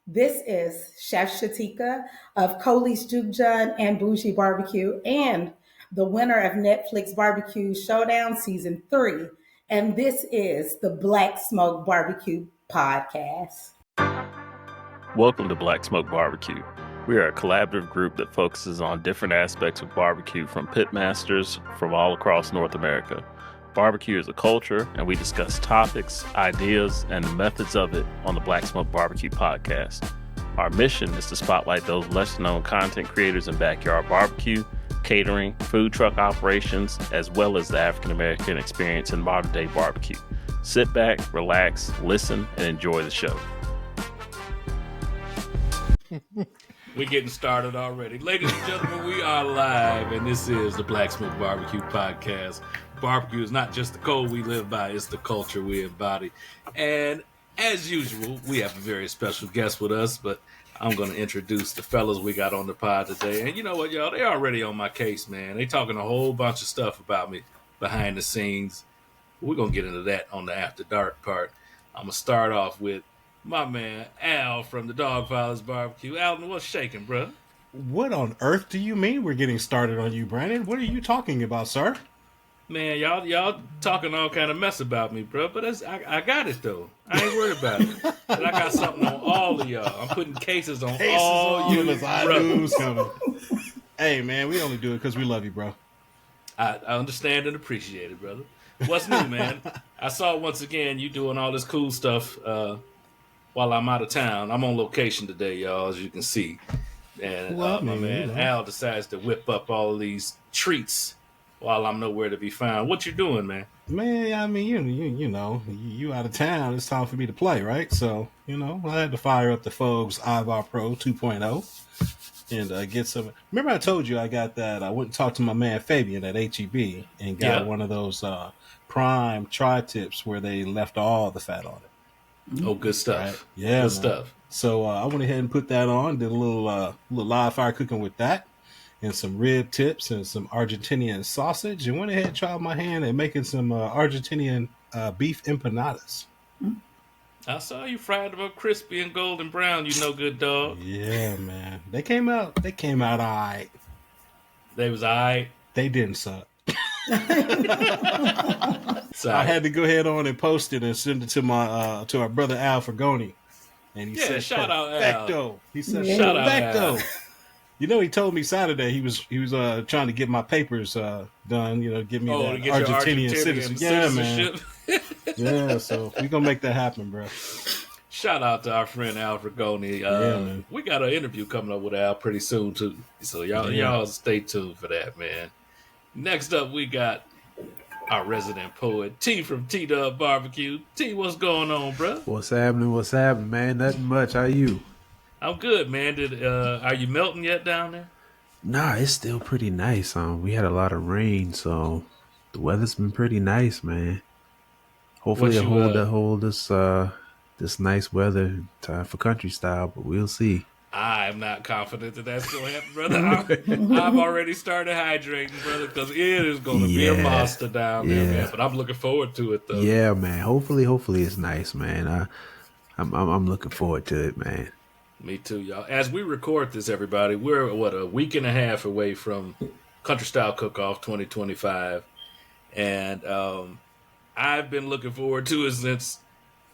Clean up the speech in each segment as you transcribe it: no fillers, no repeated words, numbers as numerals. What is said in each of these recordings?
This is Chef Shaticka of Coley's Juke and Bougie BBQ and the winner of Netflix Barbecue Showdown Season 3. And this is the Black Smoke Barbecue Podcast. Welcome to Black Smoke Barbecue. We are a collaborative group that focuses on different aspects of barbecue from pitmasters from all across North America. Barbecue is a culture, and we discuss topics, ideas, and the methods of it on the Black Smoke Barbecue Podcast. Our mission is to spotlight those lesser-known content creators in backyard barbecue, catering, food truck operations, as well as the African-American experience in modern-day barbecue. Sit back, relax, listen, and enjoy the show. We're getting started already. Ladies and gentlemen, we are live, and this is the Black Smoke Barbecue Podcast. Barbecue is not just the code we live by, it's the culture we embody. And as usual, we have a very special guest with us, but I'm going to introduce the fellas we got on the pod today. And you know what, y'all? They already on my case, man. They talking a whole bunch of stuff about me behind the scenes. We're going to get into that on the After Dark part. I'm going to start off with my man, Al from the Dogfather's Barbecue. Alton, what's shaking, bro? What on earth do you mean we're getting started on you, Brandon? What are you talking about, sir? Man, y'all talking all kind of mess about me, bro. But I got it, though. I ain't worried about it. And I got something on all of y'all. I'm putting cases on all you brothers. Coming. Hey, man, we only do it because we love you, bro. I understand and appreciate it, brother. What's new, man? I saw once again you doing all this cool stuff while I'm out of town. I'm on location today, y'all, as you can see. And my man Al decides to whip up all of these treats while I'm nowhere to be found. What you doing, man? Man, I mean, you know, you out of town. It's time for me to play, right? So, you know, I had to fire up the Fogues Ivar Pro 2.0 and get some. Remember I told you I got that. I went and talked to my man Fabian at HEB and got one of those prime tri-tips where they left all the fat on it. Oh, good stuff. Right? Yeah, good stuff. So I went ahead and put that on, did a little live fire cooking with that, and some rib tips and some Argentinian sausage, and went ahead and tried my hand at making some Argentinian beef empanadas. I saw you fried them up crispy and golden brown, you no good dog. Yeah, man. They came out all right. They was all right? They didn't suck. I had to go ahead on and post it and send it to my to our brother Al Fragoni. And he said, shout out Al. He said, shout out Al. You know, he told me Saturday he was trying to get my papers done. You know, give me that Argentinian citizenship. Yeah, man. Yeah, so we're gonna make that happen, bro. Shout out to our friend Al Fragoni. We got an interview coming up with Al pretty soon too. So y'all stay tuned for that, man. Next up, we got our resident poet, T from T-Dub Barbecue. T, what's going on, bro? What's happening, man? Nothing much. How you? I'm good, man. Are you melting yet down there? Nah, it's still pretty nice. We had a lot of rain, so the weather's been pretty nice, man. Hopefully it'll hold this nice weather for country style, but we'll see. I'm not confident that that's going to happen, brother. I've already started hydrating, brother, because it is going to be a monster down there, man. But I'm looking forward to it, though. Yeah, man. Hopefully it's nice, man. I'm looking forward to it, man. Me too, y'all. As we record this, everybody, we're, a week and a half away from Country Style Cook-Off 2025. And I've been looking forward to it since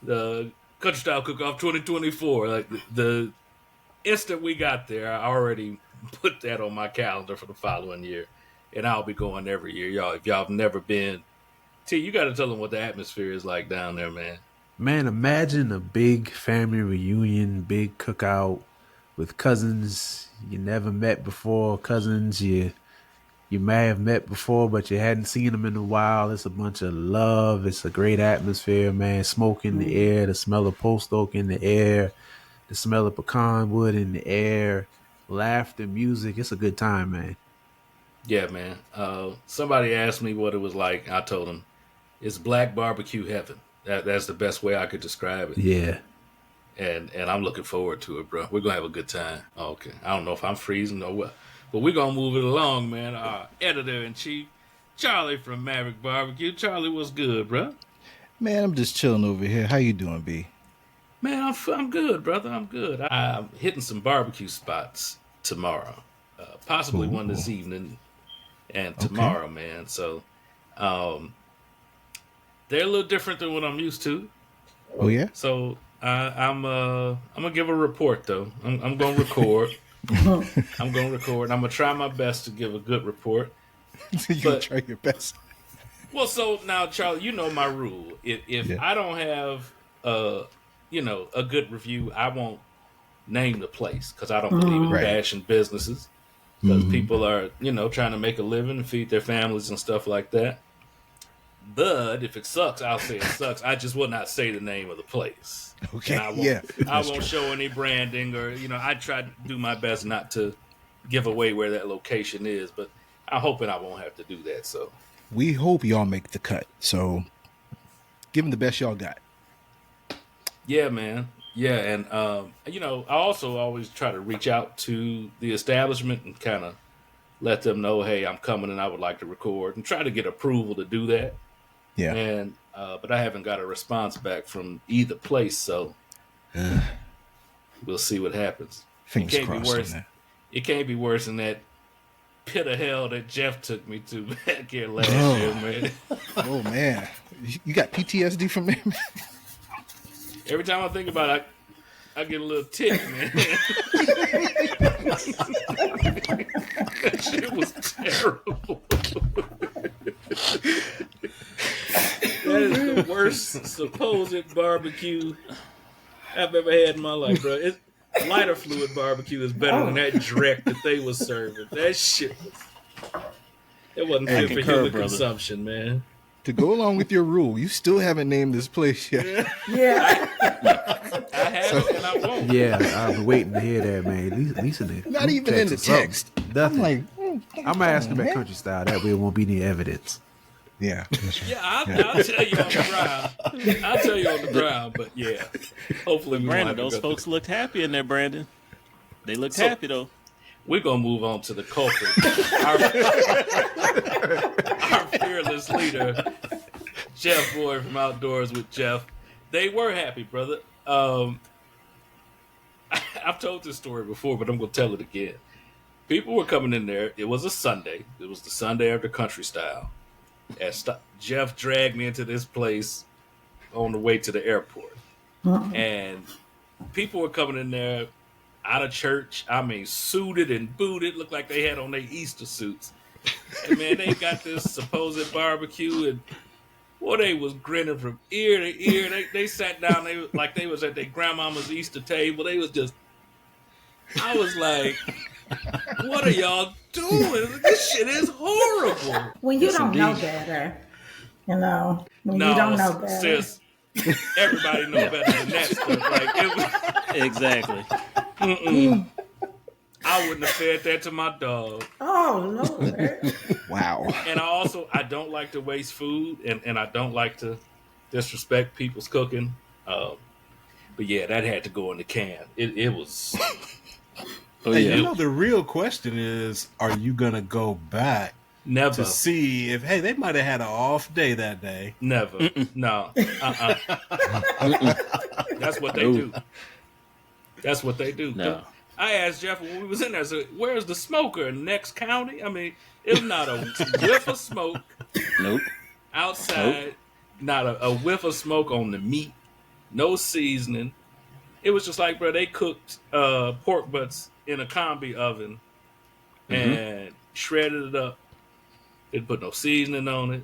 the Country Style Cook-Off 2024. Like, the instant we got there, I already put that on my calendar for the following year. And I'll be going every year, y'all. If y'all have never been, T, you got to tell them what the atmosphere is like down there, man. Man, imagine a big family reunion, big cookout with cousins you never met before, cousins you may have met before, but you hadn't seen them in a while. It's a bunch of love. It's a great atmosphere, man. Smoke in the air, the smell of post oak in the air, the smell of pecan wood in the air, laughter, music. It's a good time, man. Yeah, man. Somebody asked me what it was like. I told them it's black barbecue heaven. That's the best way I could describe it. Yeah. And I'm looking forward to it, bro. We're going to have a good time. Okay. I don't know if I'm freezing or what. But we're going to move it along, man. Our editor-in-chief, Charlie from Maverick Barbecue. Charlie, what's good, bro? Man, I'm just chilling over here. How you doing, B? Man, I'm good, brother. I'm good. I'm hitting some barbecue spots tomorrow, possibly one this evening and tomorrow, man. So, they're a little different than what I'm used to. Oh yeah. So I'm gonna give a report though. I'm gonna record. I'm gonna record. I'm gonna try my best to give a good report. You gonna try your best. Well, so now, Charlie, you know my rule. If I don't have a good review, I won't name the place because I don't believe in bashing businesses. Because people are, trying to make a living and feed their families and stuff like that. But if it sucks, I'll say it sucks. I just will not say the name of the place. Okay. I won't show any branding or, I try to do my best not to give away where that location is. But I'm hoping I won't have to do that. So we hope y'all make the cut. So give them the best y'all got. Yeah, man. Yeah. And, I also always try to reach out to the establishment and kind of let them know, hey, I'm coming and I would like to record and try to get approval to do that. Yeah. And but I haven't got a response back from either place, so we'll see what happens. Fingers crossed on that. It can't be worse than that pit of hell that Jeff took me to back here last year, man. Oh man, you got PTSD from there, man? Every time I think about it, I get a little tick, man. That shit was terrible. That is the worst supposed barbecue I've ever had in my life, bro. Lighter fluid barbecue is better than that dreck that they was serving. That shit wasn't fit for human consumption, man. To go along with your rule, you still haven't named this place yet. Yeah. I haven't and I won't. Yeah, I've been waiting to hear that, man. At least in the Not even in the text. Nothing. I'm like, I'm gonna ask him at country style. That way, it won't be any evidence. Yeah. That's right. Yeah, I'll tell you on the ground. I'll tell you on the ground, but yeah. Hopefully, Brandon, those folks looked happy in there, Brandon. They looked happy though. We're gonna move on to the culprit. Our fearless leader, Jeff Boyd from Outdoors with Jeff. They were happy, brother. I've told this story before, but I'm gonna tell it again. People were coming in there. It was a Sunday. It was the Sunday after country style. Jeff dragged me into this place on the way to the airport. And people were coming in there out of church. I mean, suited and booted. Looked like they had on their Easter suits. And, man, they got this supposed barbecue. And, boy, they was grinning from ear to ear. They sat down like they was at their grandmama's Easter table. They was just... I was like... What are y'all doing? This shit is horrible. When you don't know better, when you don't know better. Sis, everybody know better than that stuff. Like, it was, Exactly. I wouldn't have fed that to my dog. Oh, Lord. Wow. And I don't like to waste food, and I don't like to disrespect people's cooking. But yeah, that had to go in the can. It was... Hey, the real question is, are you going to go back Never. to see if, hey, they might have had an off day that day? Never. No. That's what they do. That's what they do. No. I asked Jeff when we was in there, so where's the smoker in the next county? I mean, it was not a whiff of smoke. Nope. Outside, not a whiff of smoke on the meat. No seasoning. It was just like, bro, they cooked pork butts in a combi oven and shredded it up. Didn't put no seasoning on it.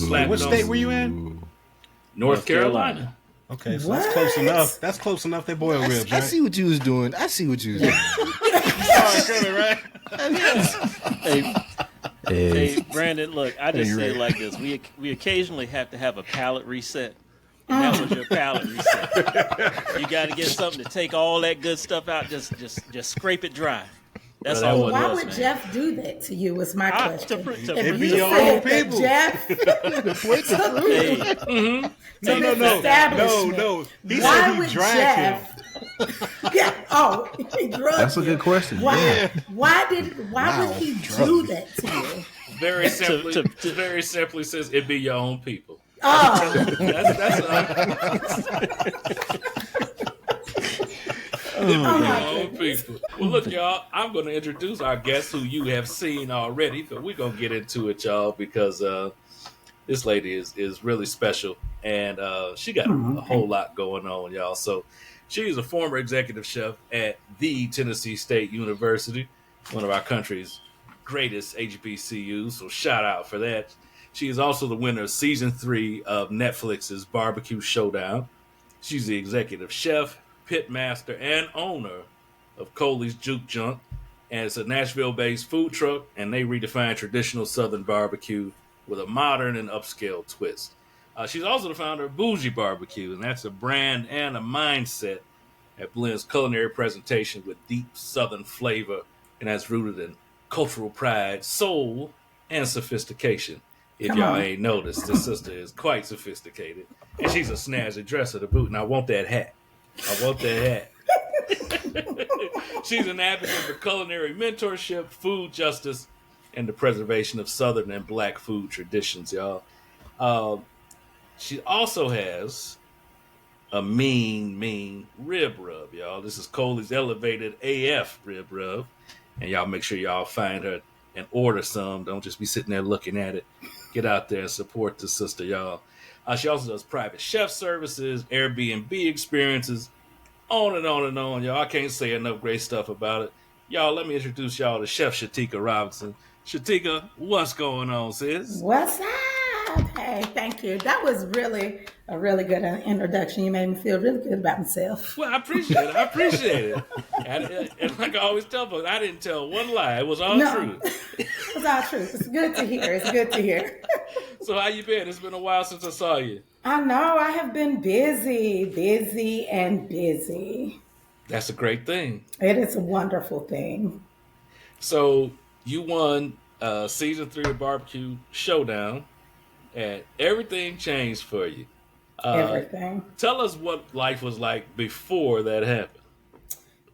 What state were you in? North Carolina. Okay, so that's close enough. That's close enough. They boil ribs, right? I see what you was doing. Hey, Brandon, look, I just say it like this. We occasionally have to have a palate reset. And that was your palate reset. You got to get something to take all that good stuff out. Just scrape it dry. That's all it was. Why would man. Jeff do that to you? Was my question. It be your own people. Jeff, No. He why said he would dragged him. Jeff? He drugged That's a good question. Why? Yeah. Why would he do that to you? Very simply says it be your own people. Oh, That's Oh my own goodness. people. Well, look, y'all, I'm going to introduce our guest who you have seen already, but we're going to get into it, y'all, because this lady is really special, and she got a whole lot going on, y'all. So she is a former executive chef at the Tennessee State University, one of our country's greatest HBCUs, so shout out for that. She is also the winner of season 3 of Netflix's Barbecue Showdown. She's the executive chef, pit master, and owner of Coley's Juke, and it's a Nashville-based food truck, and they redefine traditional Southern barbecue with a modern and upscale twist. She's also the founder of Bougie BBQ, and that's a brand and a mindset that blends culinary presentation with deep Southern flavor, and that's rooted in cultural pride, soul, and sophistication. If y'all ain't noticed, this sister is quite sophisticated, and she's a snazzy dresser to boot, and I want that hat. She's an advocate for culinary mentorship, food justice, and the preservation of Southern and Black food traditions, y'all. She also has a mean rib rub, y'all. This is Coley's Elevated AF rib rub, and y'all make sure y'all find her and order some. Don't just be sitting there looking at it. Get out there and support the sister, y'all. She also does private chef services, Airbnb experiences, on and on and on, y'all. I can't say enough great stuff about it. Y'all, let me introduce y'all to Chef Shaticka Robinson. Shaticka, what's going on, sis? What's up? Hey, thank you. That was really a really good introduction. You made me feel really good about myself. Well, I appreciate it. And like I always tell folks, I didn't tell one lie. It was all true. It was all true. It's good to hear. So how you been? It's been a while since I saw you. I know. I have been busy. That's a great thing. It is a wonderful thing. So you won season 3 of Barbecue Showdown, and everything changed for you. Everything. Tell us what life was like before that happened.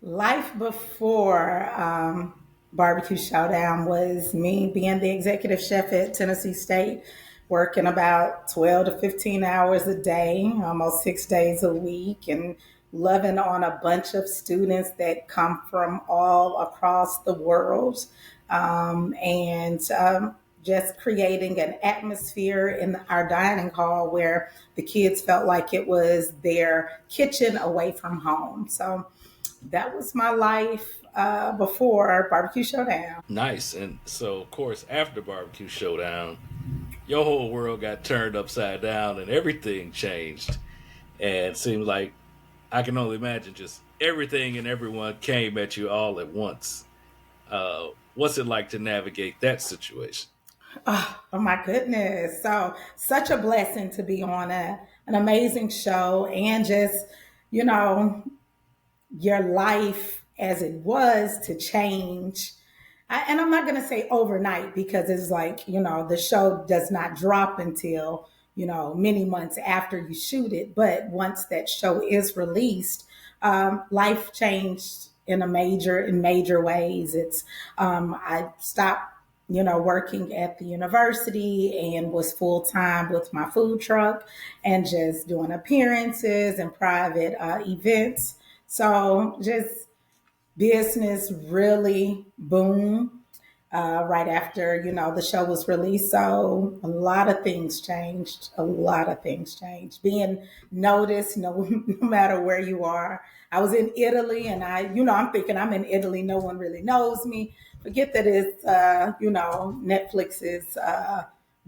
Life before Barbecue Showdown was me being the executive chef at Tennessee State, working about 12 to 15 hours a day, almost 6 days a week, and loving on a bunch of students that come from all across the world, and just creating an atmosphere in our dining hall where the kids felt like it was their kitchen away from home. So that was my life before Barbecue Showdown. Nice. And so, of course, after Barbecue Showdown, your whole world got turned upside down and everything changed. And it seems like, I can only imagine, just everything and everyone came at you all at once. What's it like to navigate that situation? Oh my goodness. So such a blessing to be on an amazing show, and just, your life as it was to change. And I'm not going to say overnight, because it's like, the show does not drop until, many months after you shoot it. But once that show is released, life changed in major ways. It's, I stopped, working at the university and was full time with my food truck and just doing appearances and private events. So just business really boomed right after, the show was released. So a lot of things changed. Being noticed, no matter where you are. I was in Italy, and I'm thinking I'm in Italy. No one really knows me. Forget that it's, Netflix is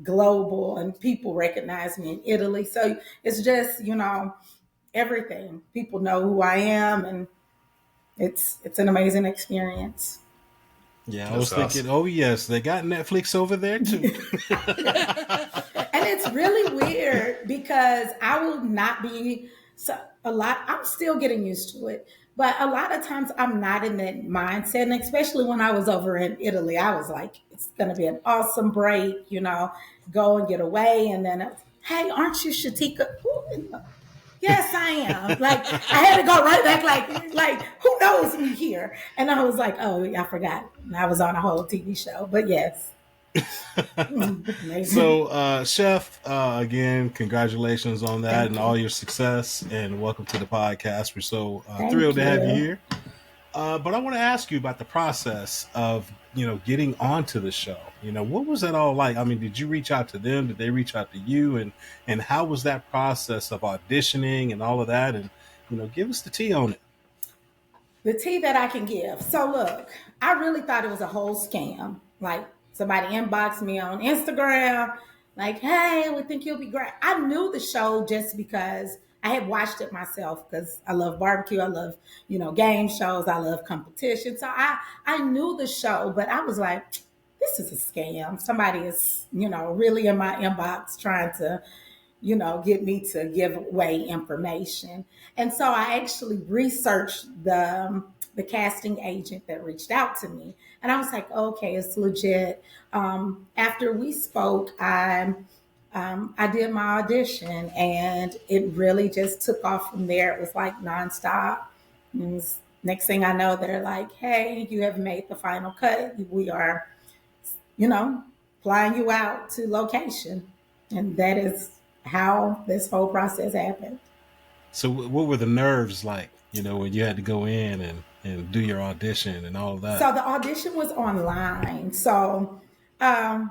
global, and people recognize me in Italy. So it's just, everything. People know who I am, and it's an amazing experience. Yeah, I was thinking, oh yes, they got Netflix over there too. And it's really weird, because I will not be I'm still getting used to it. But a lot of times I'm not in that mindset. And especially when I was over in Italy, I was like, it's going to be an awesome break, go and get away. And then, hey, aren't you Shaticka? Yes, I am. Like, I had to go right back, like, who knows me here? And I was like, oh, I forgot. And I was on a whole TV show. But yes. Amazing. So, Chef, again, congratulations on that Thank and you. all your success, and welcome to the podcast. We're so Thank thrilled to have you you. here. But I want to ask you about the process of, getting onto the show. What was that all like? I mean, did you reach out to them? Did they reach out to you? And how was that process of auditioning and all of that? And, give us the tea on it. The tea that I can give. So look, I really thought it was a whole scam. Like somebody inboxed me on Instagram, like, hey, we think you'll be great. I knew the show just because I had watched it myself because I love barbecue. I love, game shows. I love competition. So I knew the show, but I was like, this is a scam. Somebody is, really in my inbox trying to get me to give away information. And so I actually researched the casting agent that reached out to me. And I was like, okay, it's legit. After we spoke, I did my audition and it really just took off from there. It was like nonstop. Next thing I know, they're like, hey, you have made the final cut. We are, flying you out to location. And that is how this whole process happened. So, what were the nerves like, when you had to go in and do your audition and all of that? So the audition was online. So I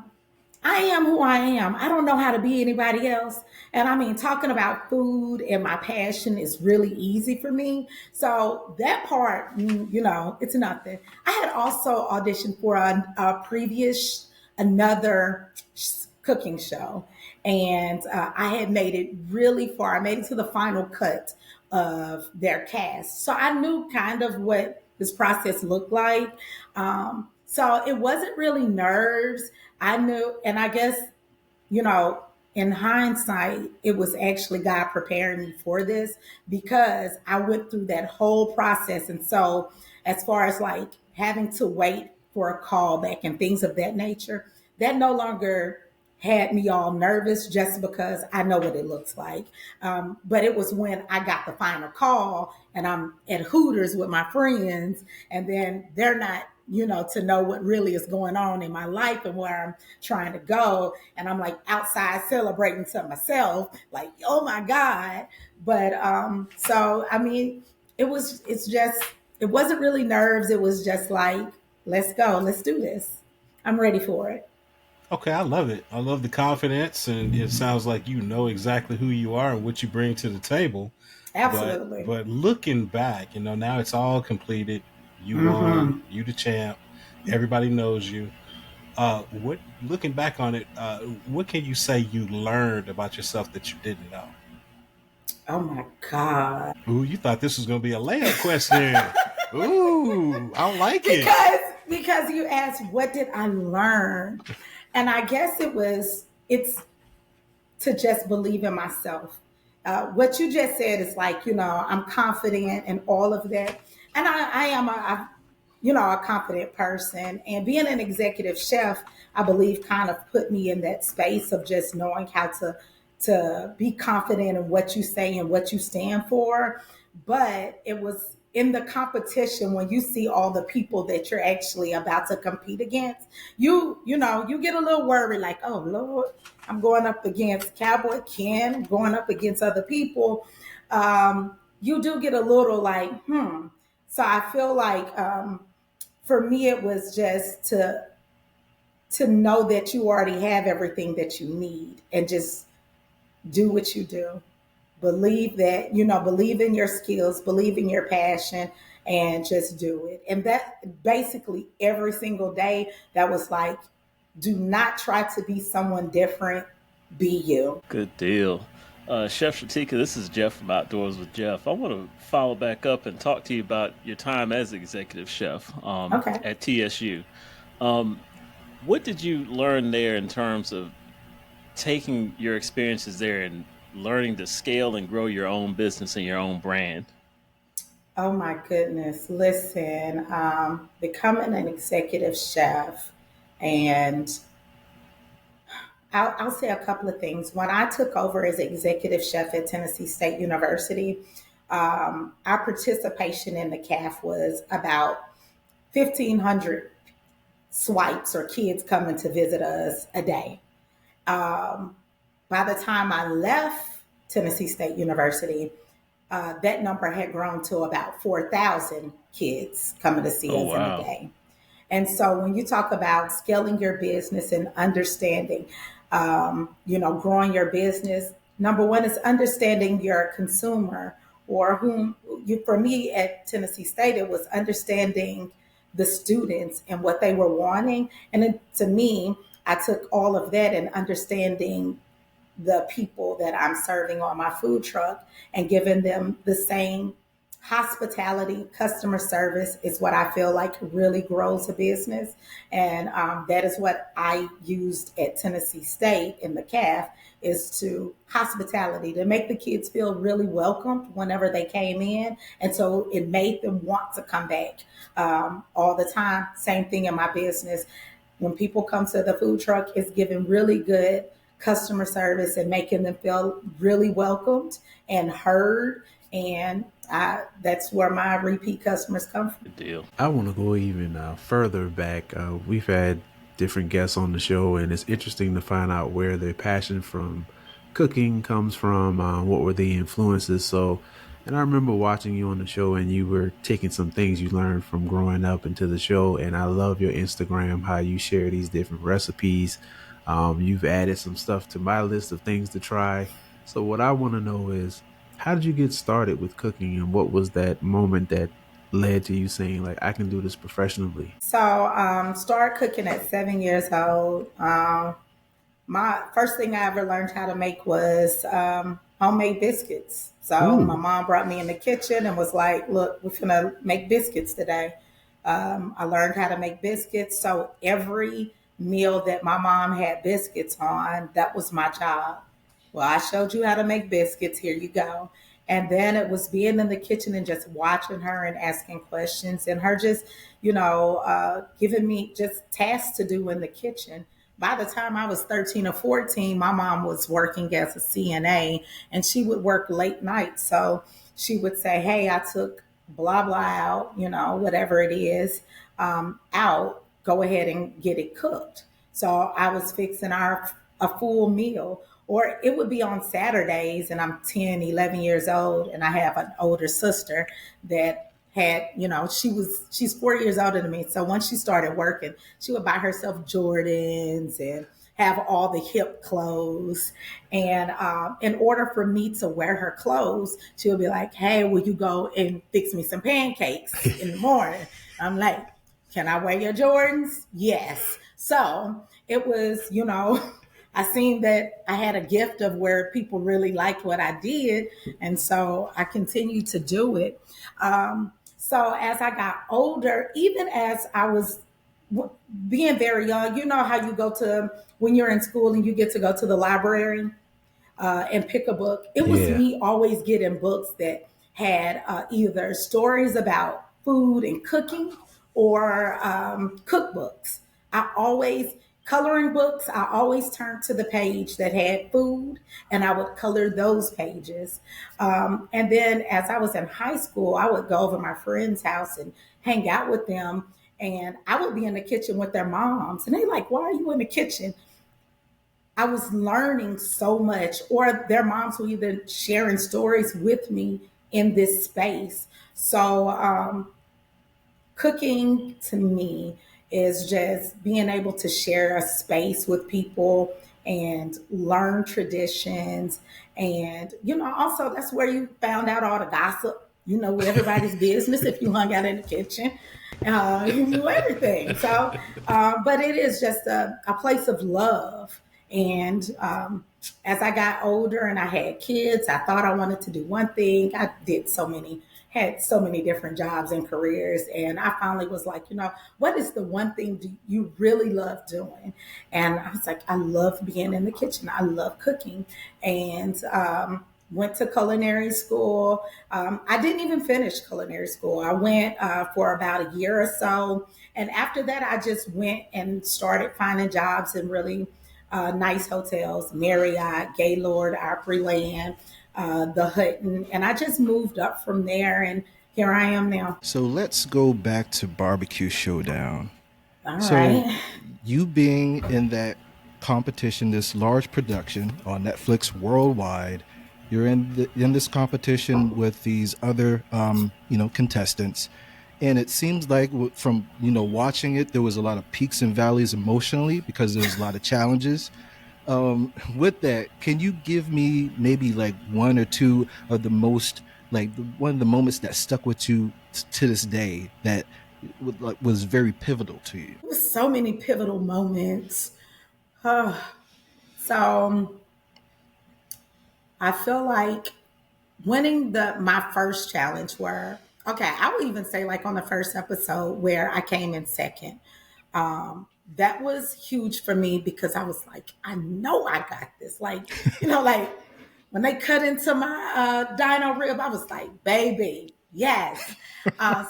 am who I am. I don't know how to be anybody else. And I mean, talking about food and my passion is really easy for me. So that part, it's nothing. I had also auditioned for a previous, another cooking show. And I had made it really far. I made it to the final cut of their cast. So I knew kind of what this process looked like. So it wasn't really nerves. I knew, and I guess, in hindsight, it was actually God preparing me for this because I went through that whole process. And so, as far as like having to wait for a call back and things of that nature, that no longer had me all nervous just because I know what it looks like. But it was when I got the final call and I'm at Hooters with my friends, and then they're not, to know what really is going on in my life and where I'm trying to go. And I'm like outside celebrating to myself, like, oh my God. But so, I mean, it wasn't really nerves. It was just like, let's go, let's do this. I'm ready for it. Okay, I love it. I love the confidence, and it sounds like you know exactly who you are and what you bring to the table. Absolutely. But looking back, now it's all completed. You won. You the champ. Everybody knows you. What looking back on it, what can you say you learned about yourself that you didn't know? Oh my God. Ooh, you thought this was going to be a layup question. Ooh, I like it. Because you asked, what did I learn? And I guess it's to just believe in myself. What you just said is like, I'm confident and all of that. And I am a confident person. And being an executive chef, I believe kind of put me in that space of just knowing how to be confident in what you say and what you stand for. But it was in the competition when you see all the people that you're actually about to compete against, you get a little worried, like, oh Lord, I'm going up against Cowboy Ken, going up against other people. You do get a little like, So I feel like for me, it was just to know that you already have everything that you need and just do what you do. Believe that, believe in your skills, believe in your passion, and just do it. And that basically every single day, that was like, do not try to be someone different, be you. Good deal. Chef Shaticka, this is Jeff from Outdoors with Jeff. I want to follow back up and talk to you about your time as executive chef at TSU. What did you learn there in terms of taking your experiences there and learning to scale and grow your own business and your own brand? Oh my goodness. Listen, becoming an executive chef, and I'll say a couple of things. When I took over as executive chef at Tennessee State University, our participation in the CAF was about 1,500 swipes or kids coming to visit us a day. By the time I left Tennessee State University, that number had grown to about 4,000 kids coming to see us in a day. And so when you talk about scaling your business and understanding, growing your business, number one is understanding your consumer or for me at Tennessee State, it was understanding the students and what they were wanting. And to me, I took all of that and understanding the people that I'm serving on my food truck and giving them the same hospitality, customer service is what I feel like really grows a business. And that is what I used at Tennessee State in the CAF is to hospitality, to make the kids feel really welcomed whenever they came in. And so it made them want to come back all the time. Same thing in my business. When people come to the food truck, it's giving really good customer service and making them feel really welcomed and heard. And that's where my repeat customers come from. Good deal. I want to go even further back. We've had different guests on the show, and it's interesting to find out where their passion from cooking comes from, what were the influences. So, and I remember watching you on the show, and you were taking some things you learned from growing up into the show. And I love your Instagram, how you share these different recipes. You've added some stuff to my list of things to try. So what I want to know is, how did you get started with cooking, and what was that moment that led to you saying, like, I can do this professionally? So started cooking at 7 years old. My first thing I ever learned how to make was homemade biscuits. So my mom brought me in the kitchen and was like, look, we're gonna make biscuits today. I learned how to make biscuits. So every meal that my mom had biscuits on, that was my job. Well, I showed you how to make biscuits. Here you go. And then it was being in the kitchen and just watching her and asking questions and her just, giving me just tasks to do in the kitchen. By the time I was 13 or 14, my mom was working as a CNA and she would work late nights. So she would say, hey, I took blah, blah out, whatever it is, out, go ahead and get it cooked. So I was fixing a full meal. Or it would be on Saturdays, and I'm 10, 11 years old, and I have an older sister that had, she's 4 years older than me. So once she started working, she would buy herself Jordans and have all the hip clothes. And in order for me to wear her clothes, she would be like, hey, will you go and fix me some pancakes in the morning? I'm like, can I wear your Jordans? Yes. So it was, I seen that I had a gift of where people really liked what I did. And so I continued to do it. So as I got older, even as I was being very young, you know how you go to, when you're in school and you get to go to the library and pick a book. It was me always getting books that had either stories about food and cooking or cookbooks. Coloring books, I always turned to the page that had food and I would color those pages. And then as I was in high school, I would go over to my friend's house and hang out with them. And I would be in the kitchen with their moms. And they like, why are you in the kitchen? I was learning so much. Or their moms were either sharing stories with me in this space. So cooking to me is just being able to share a space with people and learn traditions. And, also that's where you found out all the gossip, everybody's business. If you hung out in the kitchen, you knew everything. So, but it is just a place of love. And as I got older and I had kids, I thought I wanted to do one thing. I had so many different jobs and careers. And I finally was like, what is the one thing you really love doing? And I was like, I love being in the kitchen. I love cooking. And went to culinary school. I didn't even finish culinary school. I went for about a year or so. And after that, I just went and started finding jobs in really nice hotels, Marriott, Gaylord, Opryland, the Hutton, and I just moved up from there, and here I am now. So let's go back to Barbecue Showdown. All So, right. you being in that competition, this large production on Netflix worldwide, you're in this competition with these other, contestants, and it seems like from watching it, there was a lot of peaks and valleys emotionally because there was a lot of challenges. With that, can you give me maybe like one or two of the most one of the moments that stuck with you to this day that was very pivotal to you? There was so many pivotal moments. Uh, so I feel like winning the my first challenge were okay. I would even say like on the first episode where I came in second. That was huge for me because I was like, I know I got this. Like, like when they cut into my dino rib, I was like, baby, yes.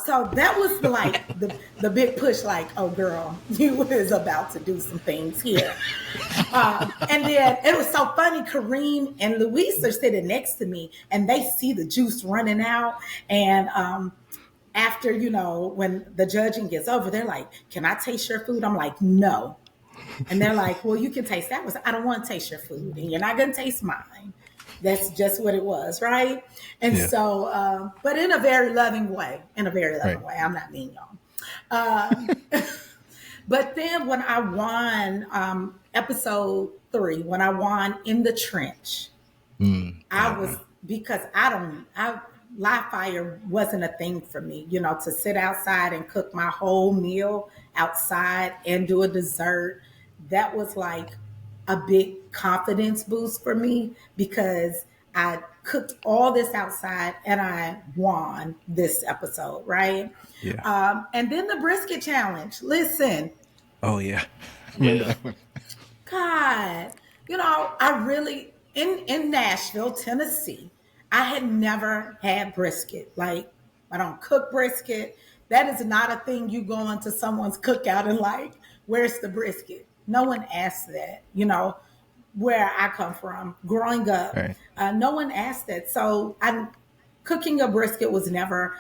So that was the big push. Like, oh girl, you is about to do some things here. And then it was so funny. Kareem and Luis are sitting next to me, and they see the juice running out, and after, when the judging gets over, they're like, can I taste your food? I'm like, no. And they're like, well, you can taste that. I don't want to taste your food and you're not going to taste mine. That's just what it was. Right. And so, but in a very loving way, I'm not mean, y'all. But then when I won episode 3, when I won In the Trench, I was, because live fire wasn't a thing for me, to sit outside and cook my whole meal outside and do a dessert. That was like a big confidence boost for me because I cooked all this outside and I won this episode, right? Yeah. And then the brisket challenge. Listen. Oh yeah. Yeah. God, I really in Nashville, Tennessee, I had never had brisket. Like, I don't cook brisket. That is not a thing you go into someone's cookout and like, where's the brisket? No one asks that, where I come from growing up. Right. No one asked that. So cooking a brisket was never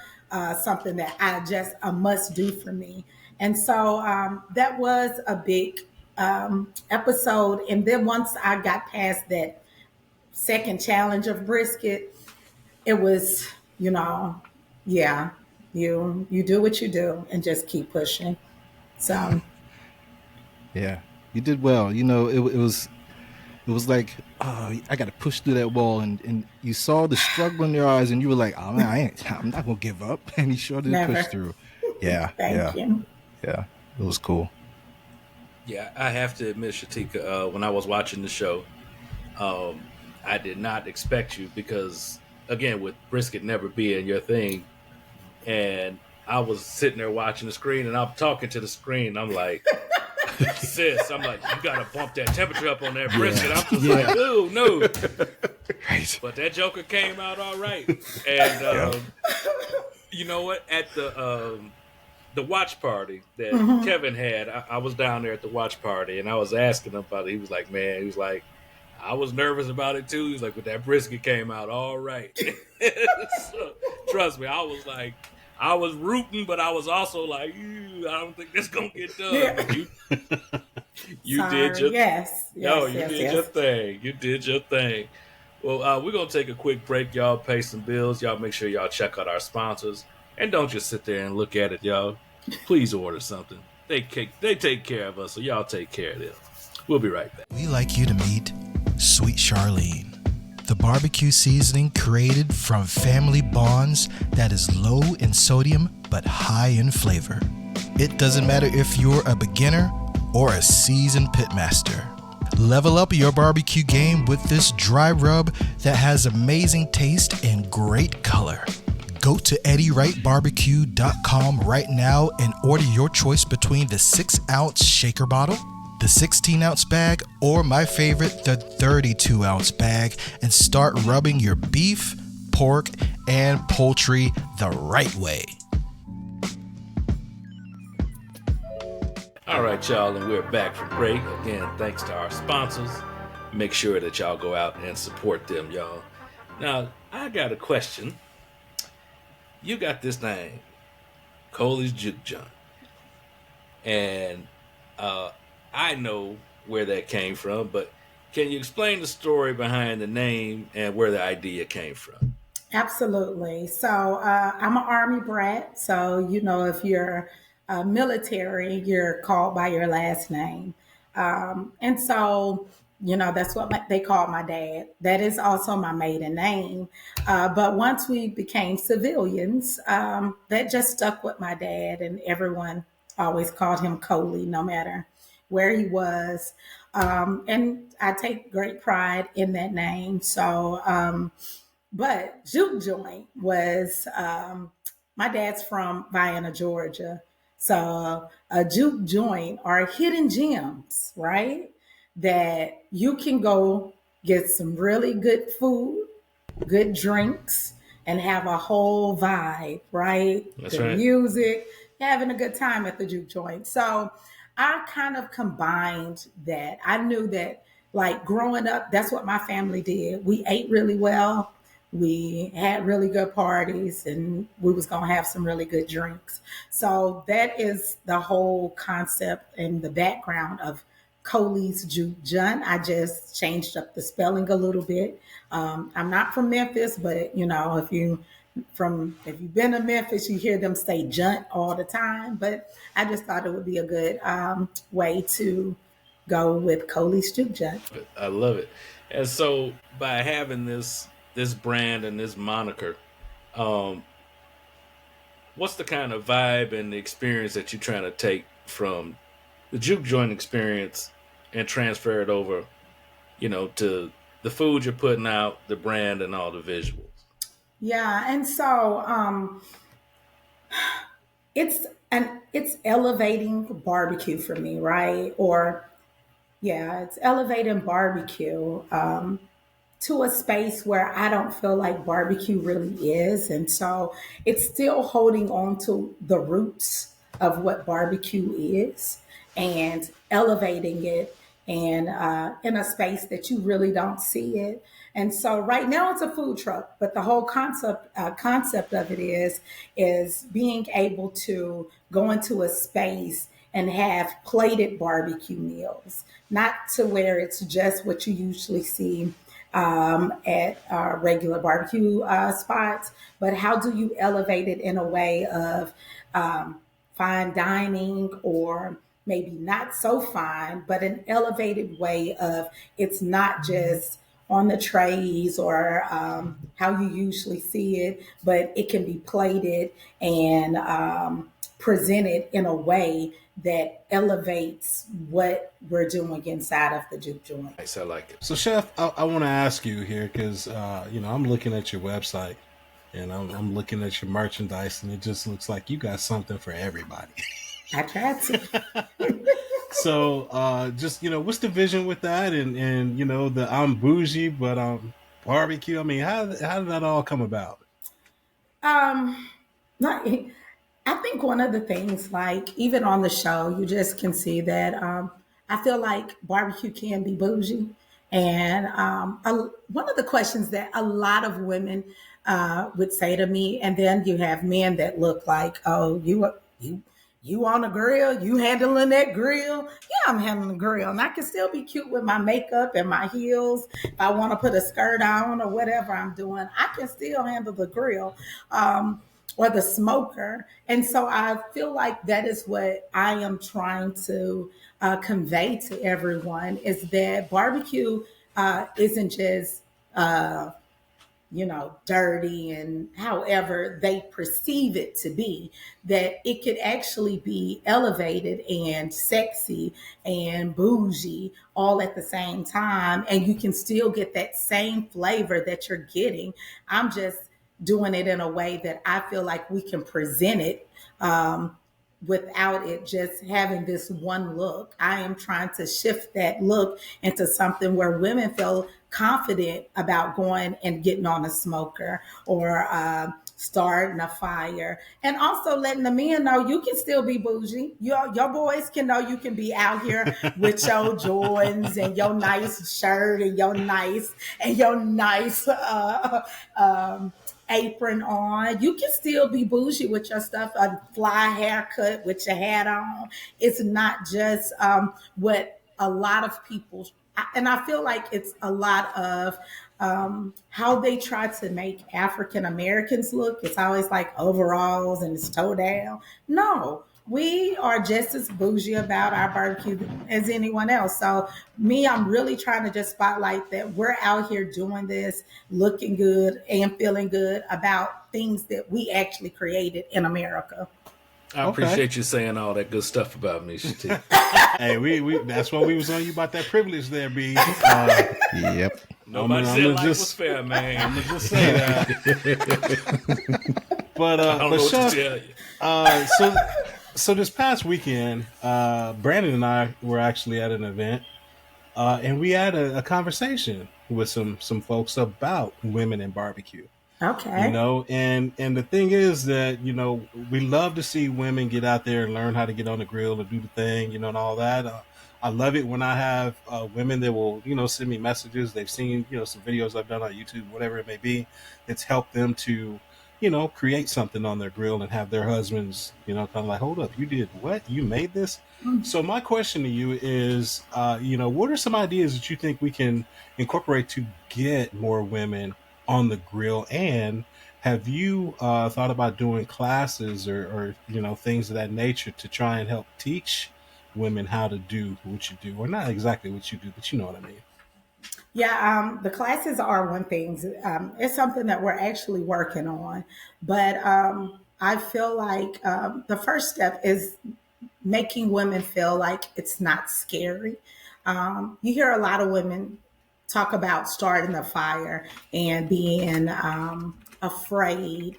something that a must do for me. And so that was a big episode. And then once I got past that second challenge of brisket, it was, yeah, you do what you do and just keep pushing. So Yeah, you did well. It was like, oh, I got to push through that wall, and you saw the struggle in their eyes, and you were like, oh man, I'm not gonna give up, and he sure did push through. Yeah, Thank you. Yeah, it was cool. Yeah, I have to admit, Shaticka, when I was watching the show, I did not expect you because, again, with brisket never being your thing, and I was sitting there watching the screen, and I'm talking to the screen. I'm like, sis, I'm like, you got to bump that temperature up on that brisket. I'm just like, ooh, no. Right. But that joker came out all right. And you know what? At the watch party that Kevin had, I was down there at the watch party, and I was asking him about it. He was like, I was nervous about it too. He was like, but that brisket came out all right. So, trust me, I was rooting, but I was also like, I don't think this gonna get done. Yeah. But you did your your thing. You did your thing. Well, we're gonna take a quick break, y'all. Pay some bills. Y'all make sure y'all check out our sponsors, and don't just sit there and look at it, y'all. Please order something. They take care of us, so y'all take care of them. We'll be right back. We like you to meet Sweet Charlene, the barbecue seasoning created from family bonds that is low in sodium but high in flavor. It doesn't matter if you're a beginner or a seasoned pitmaster. Level up your barbecue game with this dry rub that has amazing taste and great color. Go to EddieWrightBarbecue.com right now and order your choice between the 6-ounce shaker bottle, the 16-ounce bag, or my favorite, the 32-ounce bag, and start rubbing your beef, pork, and poultry the right way. All right, y'all, and we're back from break. Again, thanks to our sponsors. Make sure that y'all go out and support them, y'all. Now, I got a question. You got this thing, Coley's Juke Joint. and I know where that came from, but can you explain the story behind the name and where the idea came from? Absolutely. So I'm an Army brat. So, if you're military, you're called by your last name. And so, that's what they called my dad. That is also my maiden name. But once we became civilians, that just stuck with my dad, and everyone always called him Coley, no matter where he was. And I take great pride in that name. So, but Juke Joint was my dad's from Vienna, Georgia. So a juke joint are hidden gems, right? That you can go get some really good food, good drinks, and have a whole vibe, right? That's Good right. music, having a good time at the juke joint. So I kind of combined that. I knew that, like growing up, that's what my family did. We ate really well. We had really good parties, and we was going to have some really good drinks. So that is the whole concept and the background of Coley's Juke Jun. I just changed up the spelling a little bit. I'm not from Memphis, but if you've been to Memphis, you hear them say Junt all the time. But I just thought it would be a good way to go with Coley's Juke Jun. I love it. And so by having this brand and this moniker, what's the kind of vibe and the experience that you're trying to take from the juke joint experience and transfer it over, to the food you're putting out, the brand, and all the visuals? Yeah, and so it's elevating barbecue for me, right? Or yeah, it's elevating barbecue to a space where I don't feel like barbecue really is. And so it's still holding on to the roots of what barbecue is and elevating it and in a space that you really don't see it. And so right now it's a food truck, but the whole concept of it is being able to go into a space and have plated barbecue meals, not to where it's just what you usually see at regular barbecue spots, but how do you elevate it in a way of fine dining, or maybe not so fine, but an elevated way of it's not just on the trays or how you usually see it, but it can be plated and presented in a way that elevates what we're doing inside of the juke joint. Nice, I like it. So, Chef, I want to ask you here because I'm looking at your website and I'm looking at your merchandise, and it just looks like you got something for everybody. I tried to. So, just what's the vision with that, and the I'm bougie but barbecue. I mean, how did that all come about? Not, I think one of the things, like even on the show, you just can see that I feel like barbecue can be bougie. And one of the questions that a lot of women would say to me, and then you have men that look like, oh, you on a grill, you handling that grill? Yeah, I'm handling the grill, and I can still be cute with my makeup and my heels. If I want to put a skirt on or whatever I'm doing, I can still handle the grill. Or the smoker. And so I feel like that is what I am trying to convey to everyone, is that barbecue isn't just, dirty and however they perceive it to be, that it could actually be elevated and sexy and bougie all at the same time. And you can still get that same flavor that you're getting. I'm just doing it in a way that I feel like we can present it without it just having this one look. I am trying to shift that look into something where women feel confident about going and getting on a smoker or starting a fire, and also letting the men know you can still be bougie. Your boys can know you can be out here with your Jordans and your nice shirt and your nice apron on. You can still be bougie with your stuff, a fly haircut with your hat on. It's not just what a lot of people, and I feel like it's a lot of how they try to make African Americans look. It's always like overalls and it's toe down. No, we are just as bougie about our barbecue as anyone else. So me, I'm really trying to just spotlight that we're out here doing this, looking good and feeling good about things that we actually created in America. I appreciate you saying all that good stuff about me, Shaticka. Hey, we that's why we was on you about that privilege there, B. Yep. Nobody said life was fair, man. I'm gonna just say that. But I don't know what to tell you. So this past weekend, Brandon and I were actually at an event, and we had a conversation with some folks about women in barbecue. Okay. You know, and the thing is that, you know, we love to see women get out there and learn how to get on the grill and do the thing, you know, and all that. I love it when I have women that will, you know, send me messages. They've seen, you know, some videos I've done on YouTube, whatever it may be. It's helped them to, you know, create something on their grill and have their husbands, you know, kind of like, hold up, you did what? You made this? Mm-hmm. So my question to you is, you know, what are some ideas that you think we can incorporate to get more women on the grill? And have you thought about doing classes or you know, things of that nature to try and help teach women how to do what you do, or not exactly what you do, but you know what I mean? Yeah, the classes are one thing. It's something that we're actually working on, but I feel like the first step is making women feel like it's not scary. You hear a lot of women talk about starting a fire and being afraid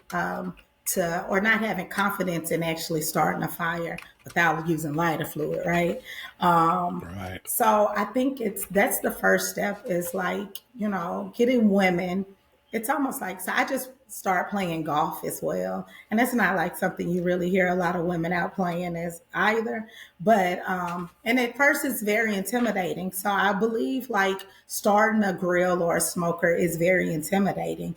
to, or not having confidence in actually starting a fire without using lighter fluid, right? Right. So I think that's the first step, is like, you know, getting women. It's almost like, so I just started playing golf as well. And that's not like something you really hear a lot of women out playing as either. But, and at first it's very intimidating. So I believe like starting a grill or a smoker is very intimidating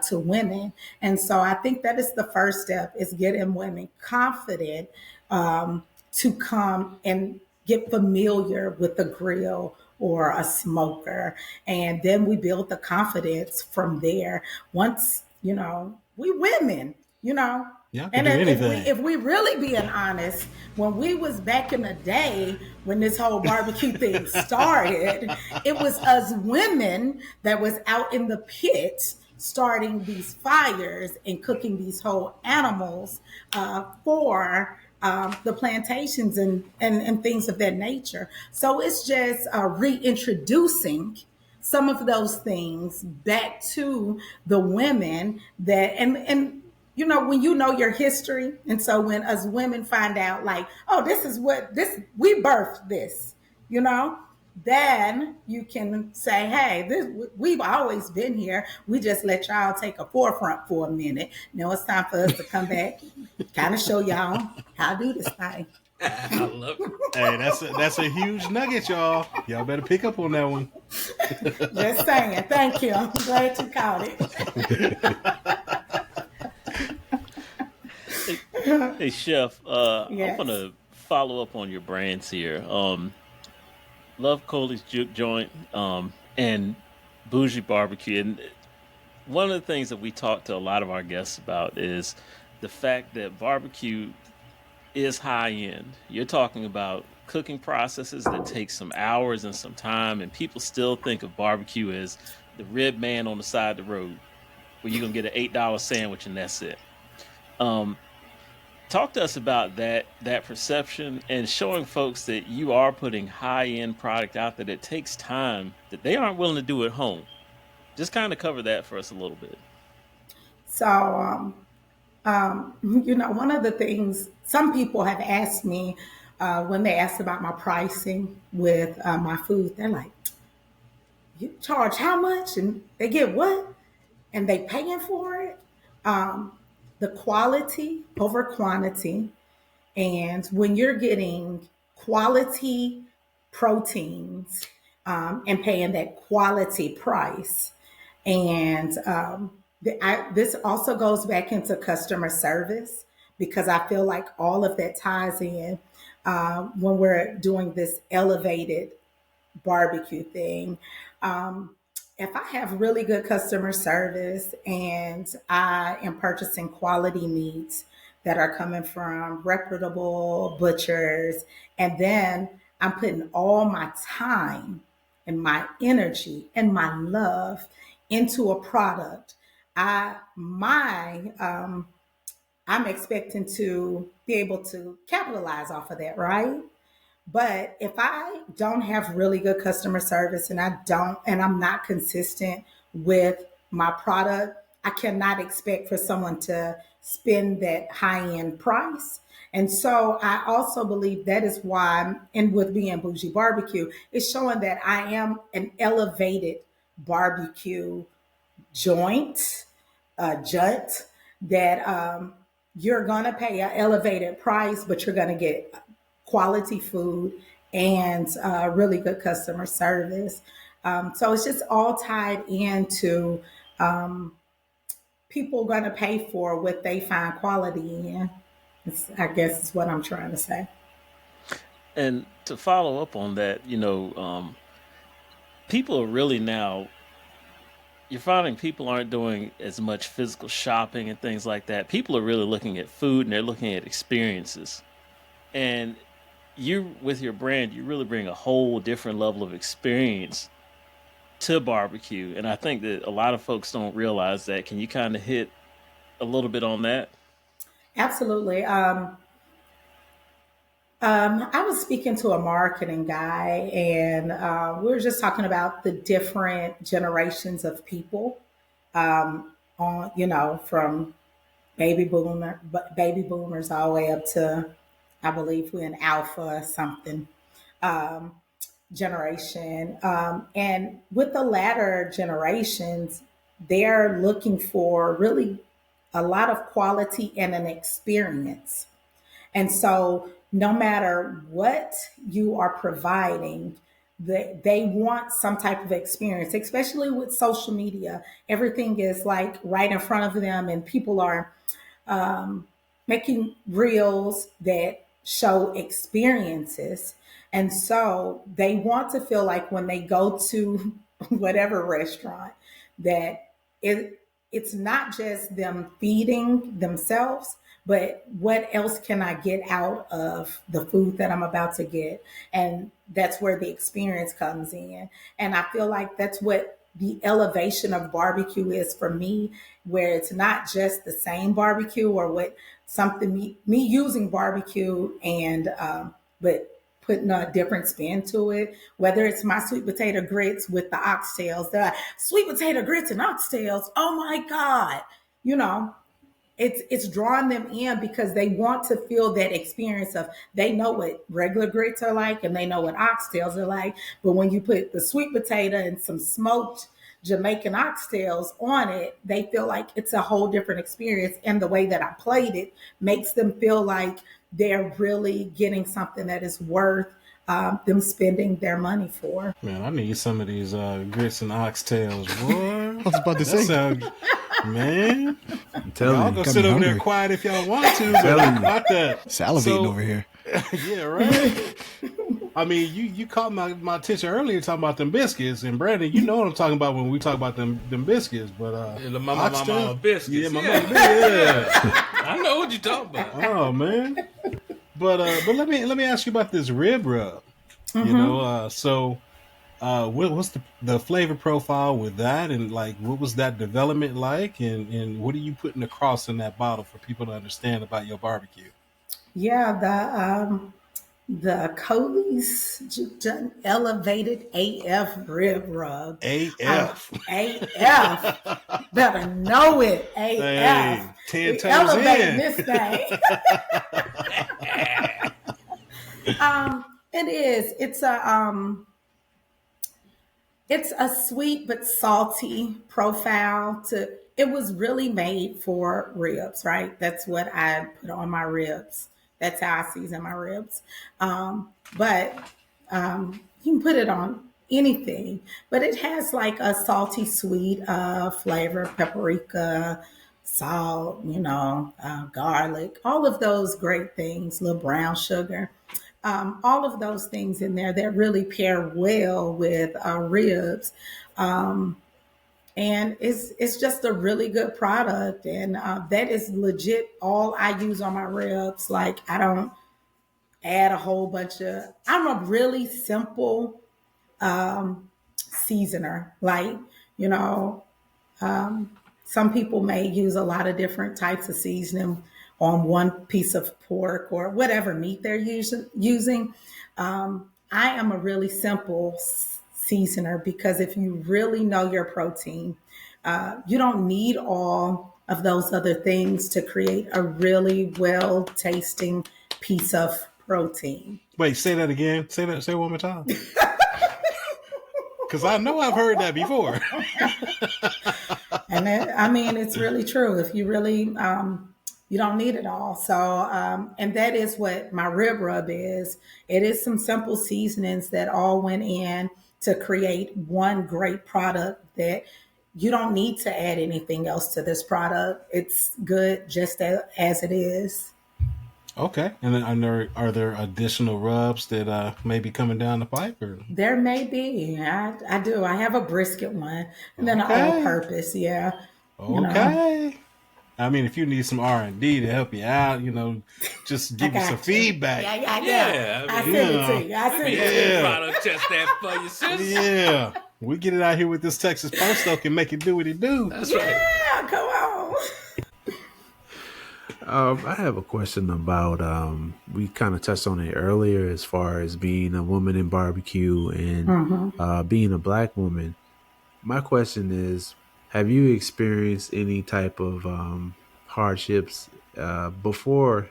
to women. And so I think that is the first step, is getting women confident to come and get familiar with the grill or a smoker. And then we build the confidence from there. Once, you know, we women, you know, yeah, and if we really being honest, when we was back in the day, when this whole barbecue thing started, it was us women that was out in the pit starting these fires and cooking these whole animals for the plantations and things of that nature. So it's just reintroducing some of those things back to the women that, and you know, when you know your history, and so when us women find out like, oh, this is what we birthed this, you know, then you can say, hey, we've always been here. We just let y'all take a forefront for a minute. Now it's time for us to come back, kind of show y'all how to do this thing. I love it. Hey, that's a huge nugget, y'all. Y'all better pick up on that one. Just saying. Thank you. I'm glad you caught it. Hey, Chef, Yes. I'm going to follow up on your brands here. Love Coley's Juke joint and Bougie BBQ. And one of the things that we talk to a lot of our guests about is the fact that barbecue is high end. You're talking about cooking processes that take some hours and some time, and people still think of barbecue as the rib man on the side of the road where you're going to get an $8 sandwich and that's it. Talk to us about that perception and showing folks that you are putting high-end product out there that takes time that they aren't willing to do at home. Just kind of cover that for us a little bit. So, you know, one of the things some people have asked me when they asked about my pricing with my food, they're like, you charge how much? And they get what? And they paying for it? The quality over quantity. And when you're getting quality proteins and paying that quality price, and This also goes back into customer service because I feel like all of that ties in when we're doing this elevated barbecue thing. If I have really good customer service and I am purchasing quality meats that are coming from reputable butchers, and then I'm putting all my time and my energy and my love into a product, I my I'm expecting to be able to capitalize off of that, right? But if I don't have really good customer service and I'm not consistent with my product, I cannot expect for someone to spend that high end price. And so I also believe that is why, and with being Bougie Barbecue, it's showing that I am an elevated barbecue joint, jut, that you're going to pay an elevated price, but you're going to get quality food and really good customer service. So it's just all tied into people going to pay for what they find quality in. I guess is what I'm trying to say. And to follow up on that, people are really now, you're finding people aren't doing as much physical shopping and things like that. People are really looking at food and they're looking at experiences. And you, with your brand, you really bring a whole different level of experience to barbecue. And I think that a lot of folks don't realize that. Can you kind of hit a little bit on that? Absolutely. I was speaking to a marketing guy, and we were just talking about the different generations of people, from baby boomers all the way up to, I believe we're in alpha or something generation. And with the latter generations, they're looking for really a lot of quality and an experience. And so, no matter what you are providing, they want some type of experience, especially with social media. Everything is like right in front of them, and people are making reels that show experiences. And so, they want to feel like when they go to whatever restaurant, that it's not just them feeding themselves, but what else can I get out of the food that I'm about to get? And that's where the experience comes in. And I feel like that's what the elevation of barbecue is for me, where it's not just the same barbecue or what something me using barbecue and but putting a different spin to it, whether it's my sweet potato grits with the oxtails, the sweet potato grits and oxtails. Oh my God. It's drawing them in because they want to feel that experience of, they know what regular grits are like and they know what oxtails are like. But when you put the sweet potato and some smoked Jamaican oxtails on it, they feel like it's a whole different experience. And the way that I played it makes them feel like they're really getting something that is worth them spending their money for. Man, I need some of these grits and oxtails, boy. I was about to say. Man, I'm telling y'all you. go sit over there quiet if y'all want to, but I got that. Salivating over here. Yeah, right. I mean, you caught my attention earlier talking about them biscuits, and Brandon, you know what I'm talking about when we talk about them biscuits. But the mama biscuits. Yeah, my mama biscuits. I know what you're talking about. Oh man. But let me ask you about this rib rub. Mm-hmm. What's the flavor profile with that, and like what was that development like, and what are you putting across in that bottle for people to understand about your barbecue? Yeah, the Coley's Juke elevated AF rib rub. AF. AF. Better know it. AF. Hey, 10 toes elevating in. this thing. It is. It's a sweet but salty profile. It was really made for ribs, right? That's what I put on my ribs. That's how I season my ribs. But you can put it on anything, but it has like a salty sweet flavor, paprika, salt, garlic, all of those great things, little brown sugar. All of those things in there that really pair well with ribs. And it's just a really good product. And that is legit all I use on my ribs. Like, I don't add a whole bunch of, I'm a really simple seasoner. Like, you know, some people may use a lot of different types of seasoning on one piece of pork or whatever meat they're using. I am a really simple seasoner because if you really know your protein, you don't need all of those other things to create a really well tasting piece of protein. Wait, say that again. Say it one more time. Because I know I've heard that before. And it's really true. If you really, you don't need it all. So, and that is what my rib rub is. It is some simple seasonings that all went in to create one great product that you don't need to add anything else to this product. It's good just as it is. Okay. And then are there additional rubs that may be coming down the pipe? Or? There may be. I do. I have a brisket one and then an all-purpose. Yeah. Okay. I mean, if you need some R&D to help you out, just give you some feedback. Yeah. I send it to you. Product test that for you, sis. Yeah. We get it out here with this Texas Post Oak and make it do what it do. That's right. Yeah, come on. I have a question about, we kind of touched on it earlier as far as being a woman in barbecue and being a Black woman. My question is, have you experienced any type of hardships before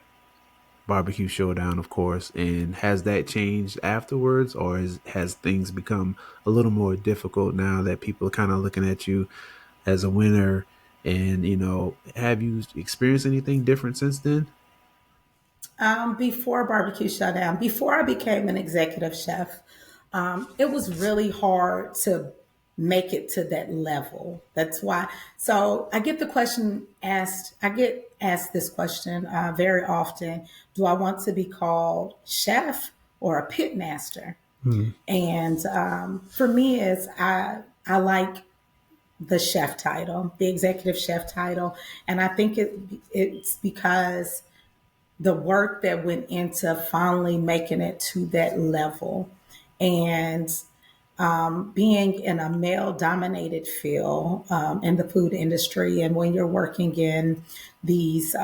Barbecue Showdown, of course, and has that changed afterwards, or has things become a little more difficult now that people are kind of looking at you as a winner? And, have you experienced anything different since then? Before Barbecue Showdown, before I became an executive chef, it was really hard to make it to that level. That's why. So I get asked this question very often. Do I want to be called chef or a pit master? And for me, I like the chef title, the executive chef title. And I think it's because the work that went into finally making it to that level and being in a male dominated field in the food industry. And when you're working in these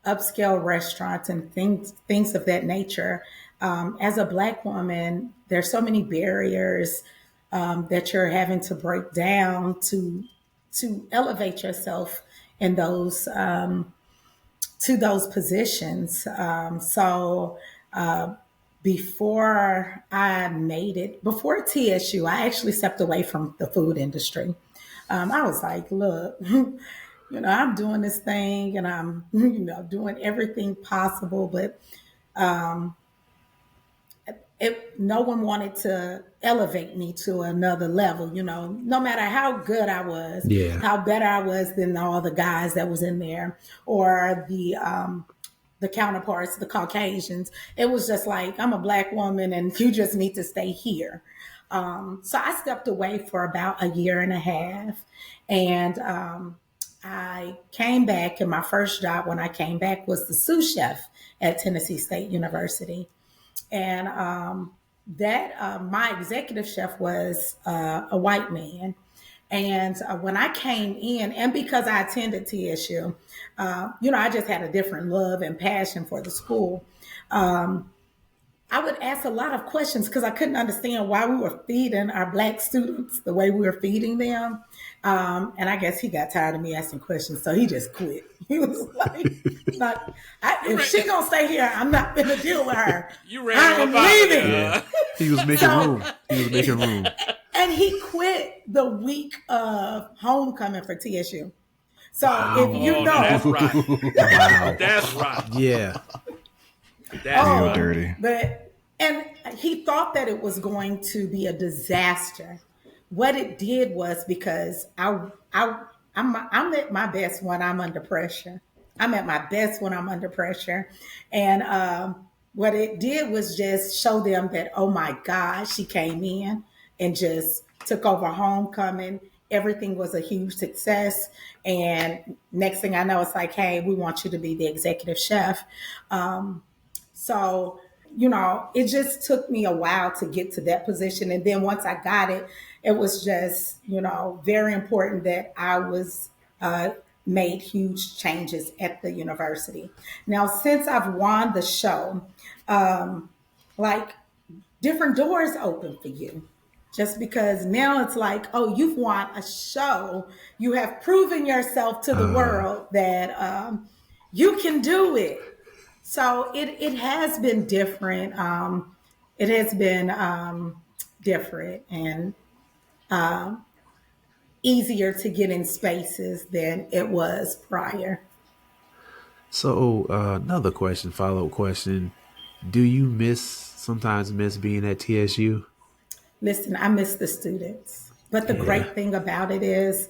upscale restaurants and things of that nature, as a Black woman, there's so many barriers that you're having to break down to elevate yourself in those to those positions. Before I made it, before TSU, I actually stepped away from the food industry. I was like, look, I'm doing this thing and I'm, doing everything possible, but no one wanted to elevate me to another level, no matter how good I was, how better I was than all the guys that was in there or the counterparts, the Caucasians. It was just like, I'm a Black woman and you just need to stay here. So I stepped away for about a year and a half. And I came back, and my first job when I came back was the sous chef at Tennessee State University. And my executive chef was a white man. And when I came in, and because I attended TSU, I just had a different love and passion for the school. I would ask a lot of questions because I couldn't understand why we were feeding our Black students the way we were feeding them. And I guess he got tired of me asking questions, so he just quit. He was like, if she gonna stay here, I'm not gonna deal with her. I'm leaving. Yeah. He was making room. And he quit the week of homecoming for TSU. So if you know, that's right. Wow. That's right. Yeah. That's dirty. But and he thought that it was going to be a disaster. What it did was, because I'm at my best when I'm under pressure. I'm at my best when I'm under pressure. And what it did was just show them that, oh my God, she came in and just took over homecoming. Everything was a huge success. And next thing I know, it's like, hey, we want you to be the executive chef. So, it just took me a while to get to that position. And then once I got it, it was just, very important that I was made huge changes at the university. Now, since I've won the show, like different doors open for you. Just because now it's like, oh, you've won a show. You have proven yourself to the world that you can do it. So it has been different. It has been different and easier to get in spaces than it was prior. So another question, follow-up question. Do you sometimes miss being at TSU? Listen, I miss the students. But the great thing about it is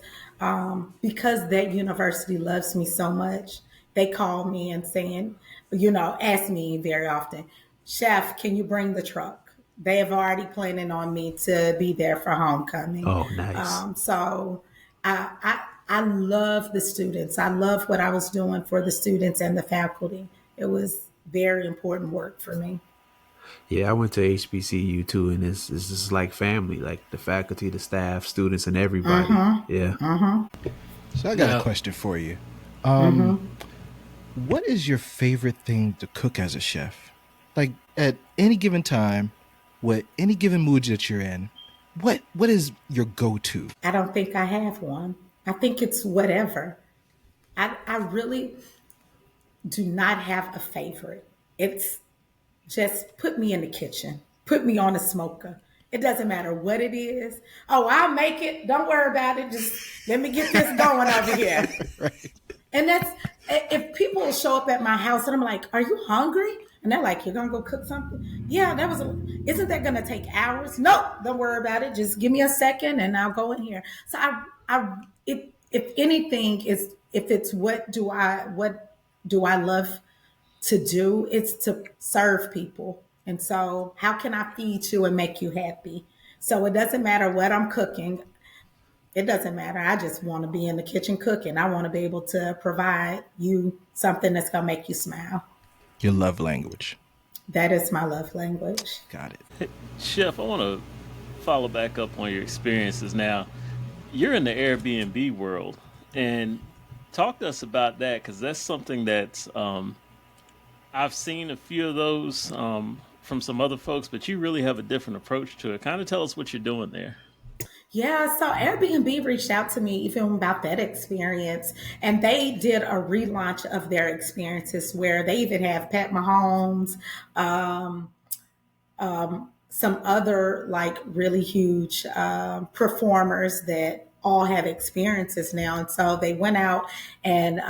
because that university loves me so much, they call me and saying, ask me very often, Chef, can you bring the truck? They have already planning on me to be there for homecoming. Oh, nice. So I love the students. I love what I was doing for the students and the faculty. It was very important work for me. Yeah, I went to HBCU too, and it's just like family, like the faculty, the staff, students, and everybody. Yeah. So I got a question for you. What is your favorite thing to cook as a chef? Like at any given time, with any given mood that you're in, what is your go-to? I don't think I have one. I think it's whatever. I really do not have a favorite. It's just put me in the kitchen, put me on a smoker. It doesn't matter what it is. Oh, I'll make it. Don't worry about it. Just let me get this going over here. Right. And that's, if people show up at my house and I'm like, are you hungry? And they're like, you're going to go cook something? Yeah, isn't that going to take hours? Nope, don't worry about it. Just give me a second and I'll go in here. So if anything is, if it's what do I love to do, it's to serve people. And so how can I feed you and make you happy? So it doesn't matter what I'm cooking. It doesn't matter. I just want to be in the kitchen cooking. I want to be able to provide you something that's going to make you smile. Your love language. That is my love language. Got it. Hey, Chef, I want to follow back up on your experiences now. You're in the Airbnb world, and talk to us about that, because that's something that's I've seen a few of those from some other folks, but you really have a different approach to it. Kind of tell us what you're doing there. Yeah, so Airbnb reached out to me even about that experience, and they did a relaunch of their experiences where they even have Pat Mahomes, some other like really huge performers that all have experiences now. And so they went out and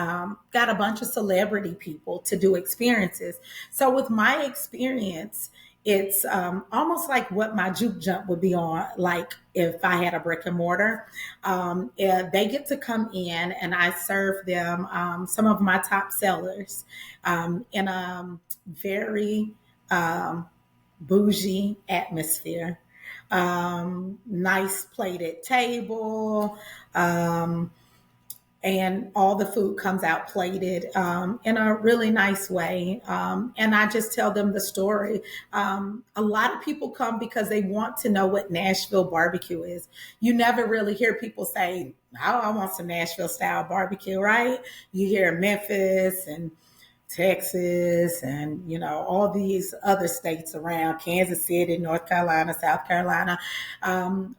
got a bunch of celebrity people to do experiences. So with my experience, it's almost like what my Juke jump would be on, like if I had a brick and mortar. They get to come in and I serve them some of my top sellers in a very bougie atmosphere. Nice plated table, and all the food comes out plated in a really nice way. And I just tell them the story. A lot of people come because they want to know what Nashville barbecue is. You never really hear people say, oh, I want some Nashville style barbecue, right? You hear Memphis and Texas and, all these other states around, Kansas City, North Carolina, South Carolina,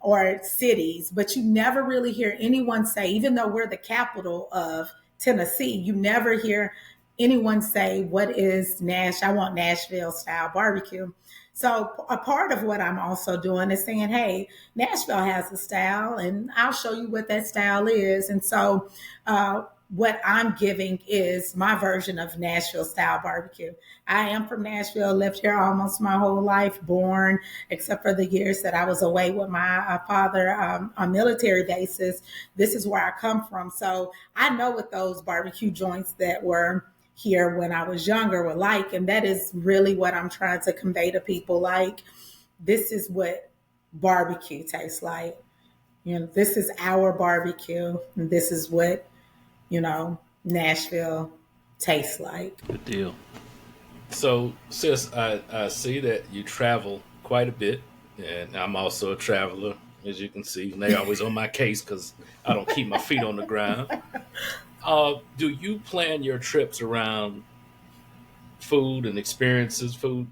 or cities. But you never really hear anyone say, even though we're the capital of Tennessee, you never hear anyone say, what is I want Nashville style barbecue. So a part of what I'm also doing is saying, hey, Nashville has a style and I'll show you what that style is. And so what I'm giving is my version of Nashville style barbecue. I am from Nashville, lived here almost my whole life, born, except for the years that I was away with my father on military bases. This is where I come from. So I know what those barbecue joints that were here when I was younger were like. And that is really what I'm trying to convey to people. Like, this is what barbecue tastes like. This is our barbecue. And this is what, Nashville tastes like. Good deal. So, sis, I see that you travel quite a bit, and I'm also a traveler, as you can see. And they always on my case because I don't keep my feet on the ground. Do you plan your trips around food and experiences, food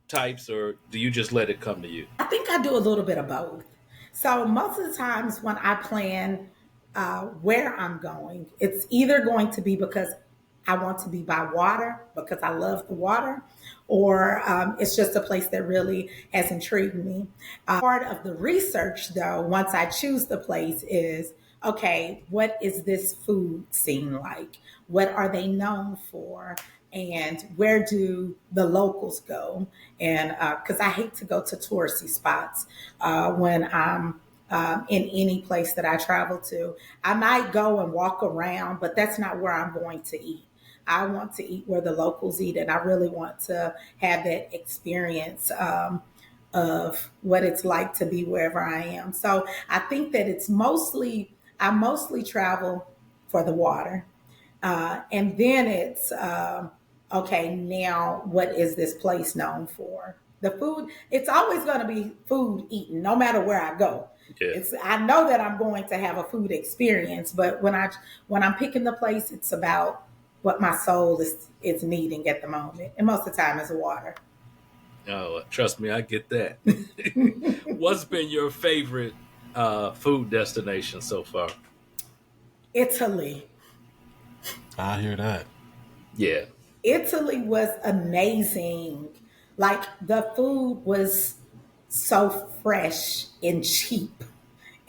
types, or do you just let it come to you? I think I do a little bit of both. So most of the times when I plan where I'm going, it's either going to be because I want to be by water because I love the water, or it's just a place that really has intrigued me. Part of the research, though, once I choose the place is, okay, what is this food scene like? What are they known for? And where do the locals go? And because I hate to go to touristy spots when I'm in any place that I travel to. I might go and walk around, but that's not where I'm going to eat. I want to eat where the locals eat, and I really want to have that experience of what it's like to be wherever I am. So I think that I mostly travel for the water. And then it's, okay, now what is this place known for? The food, it's always going to be food eaten, no matter where I go. Yeah. I know that I'm going to have a food experience, but when I'm picking the place, it's about what my soul is needing at the moment. And most of the time it's water. Oh, trust me, I get that. What's been your favorite food destination so far? Italy. I hear that. Yeah. Italy was amazing. Like, the food was so fresh and cheap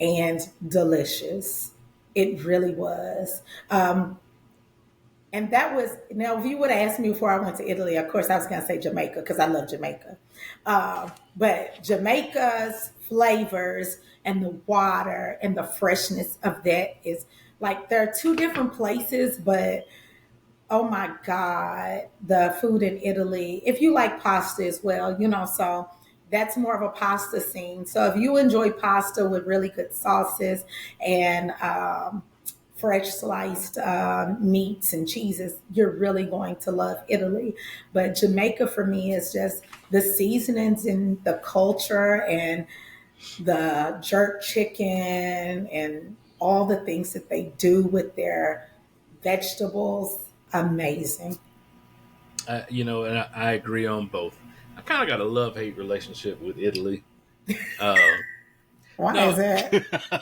and delicious. It really was. And that was, now, if you would have asked me before I went to Italy, of course I was going to say Jamaica because I love Jamaica. But Jamaica's flavors and the water and the freshness of that is like, there are two different places, but oh my God, the food in Italy, if you like pasta as well, so that's more of a pasta scene. So if you enjoy pasta with really good sauces and fresh sliced meats and cheeses, you're really going to love Italy. But Jamaica for me is just the seasonings and the culture and the jerk chicken and all the things that they do with their vegetables. Amazing. And I agree on both. I kind of got a love-hate relationship with Italy. Why is that?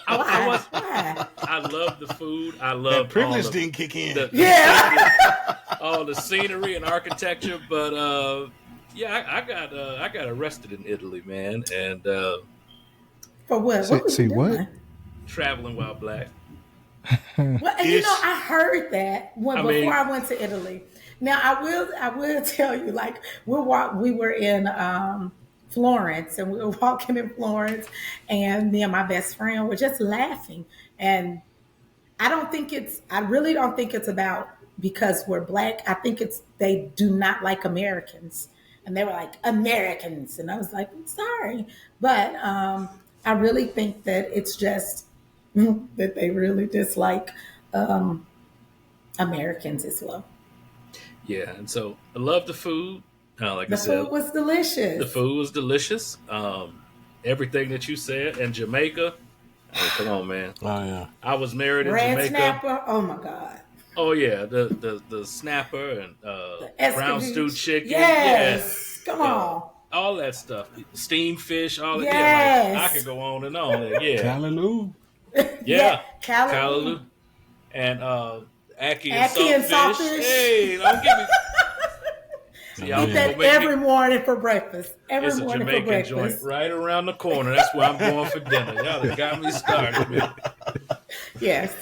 Why? I love the food. I love that privilege didn't kick in. All the scenery and architecture, but I got arrested in Italy, man, and for what? What? Traveling while black. Well, I heard that before I went to Italy. Now I will tell you, like, we were in Florence, and we were walking in Florence, and me and my best friend were just laughing. And I really don't think it's about because we're black. I think they do not like Americans, and they were like, Americans, and I was like, I'm sorry, but I really think that it's just that they really dislike Americans as well. Yeah, and so I love the food. Like the I said, food was delicious. The food was delicious. Everything that you said. And Jamaica, come on, man. Oh yeah, I was married in Red Jamaica. snapper. Oh my God. Oh yeah, the snapper and brown stewed chicken. Yes, come on. All that stuff, steamed fish, all that. Yes. Yeah, like, I could go on and on. Yeah, Callaloo. Yeah, Callaloo. And ackee and saltfish. Hey, don't give me. Eat that every morning for breakfast. It's a Jamaican joint right around the corner. That's where I'm going for dinner. Y'all have got me started. Yes.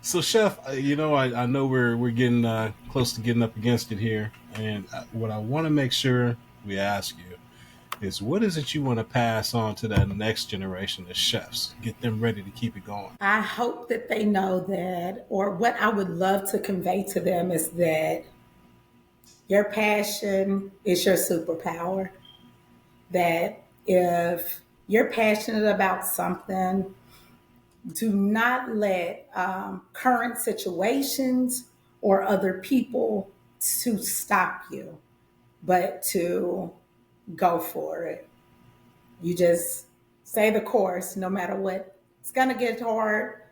So, Chef, I know we're getting close to getting up against it here, and what I want to make sure we ask you is, what is it you want to pass on to that next generation of chefs? Get them ready to keep it going. I hope that they know that, or what I would love to convey to them is that your passion is your superpower. That if you're passionate about something, do not let current situations or other people to stop you, but to go for it. You just stay the course no matter what. It's going to get hard,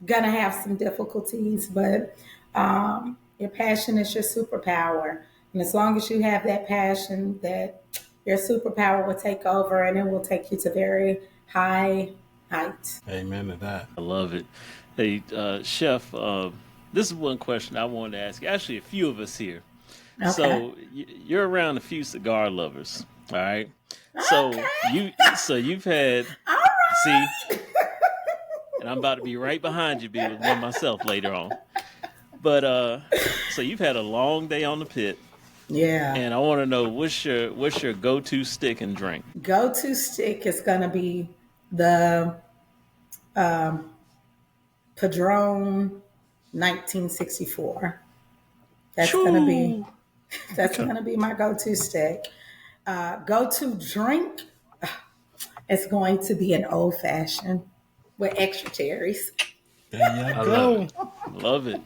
going to have some difficulties, but your passion is your superpower. And as long as you have that passion, that your superpower will take over and it will take you to very high heights. Amen to that. I love it. Hey, Chef, this is one question I wanted to ask you. Actually, a few of us here. Okay. So you're around a few cigar lovers, all right? Okay. You've had, All right. see, and I'm about to be right behind you, be with one myself later on. But so you've had a long day on the pit. Yeah. And I want to know, what's your go-to stick and drink? Go-to stick is going to be the Padron 1964. That's going to be my go-to stick. Go-to drink is going to be an old-fashioned with extra cherries. There you go. Love it.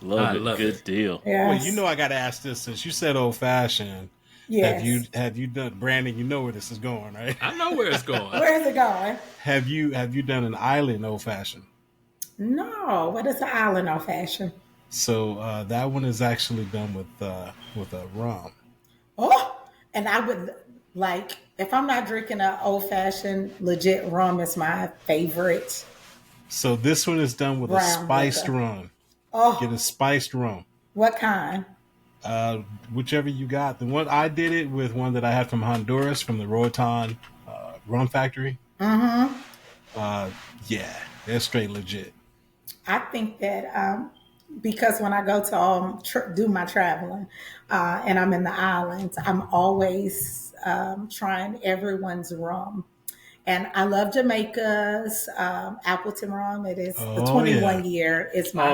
Love it. Good deal. Yes. Well, I got to ask this, since you said old-fashioned. Yes. Have you done, Brandon? You know where this is going, right? I know where it's going. Where's it going? Have you done an island old-fashioned? No. What is an island old-fashioned? So that one is actually done with a rum. Oh, and I would like, if I'm not drinking an old-fashioned, legit rum is my favorite. So this one is done with a spiced rum. Oh, Get a spiced rum. what kind? Whichever you got. The one I did it with, one that I had from Honduras, from the Roatan rum factory. Mm-hmm. Yeah, they're straight legit. I think that because when I go to do my traveling and I'm in the islands, I'm always trying everyone's rum. And I love Jamaica's Appleton rum. It is the 21 year. It's my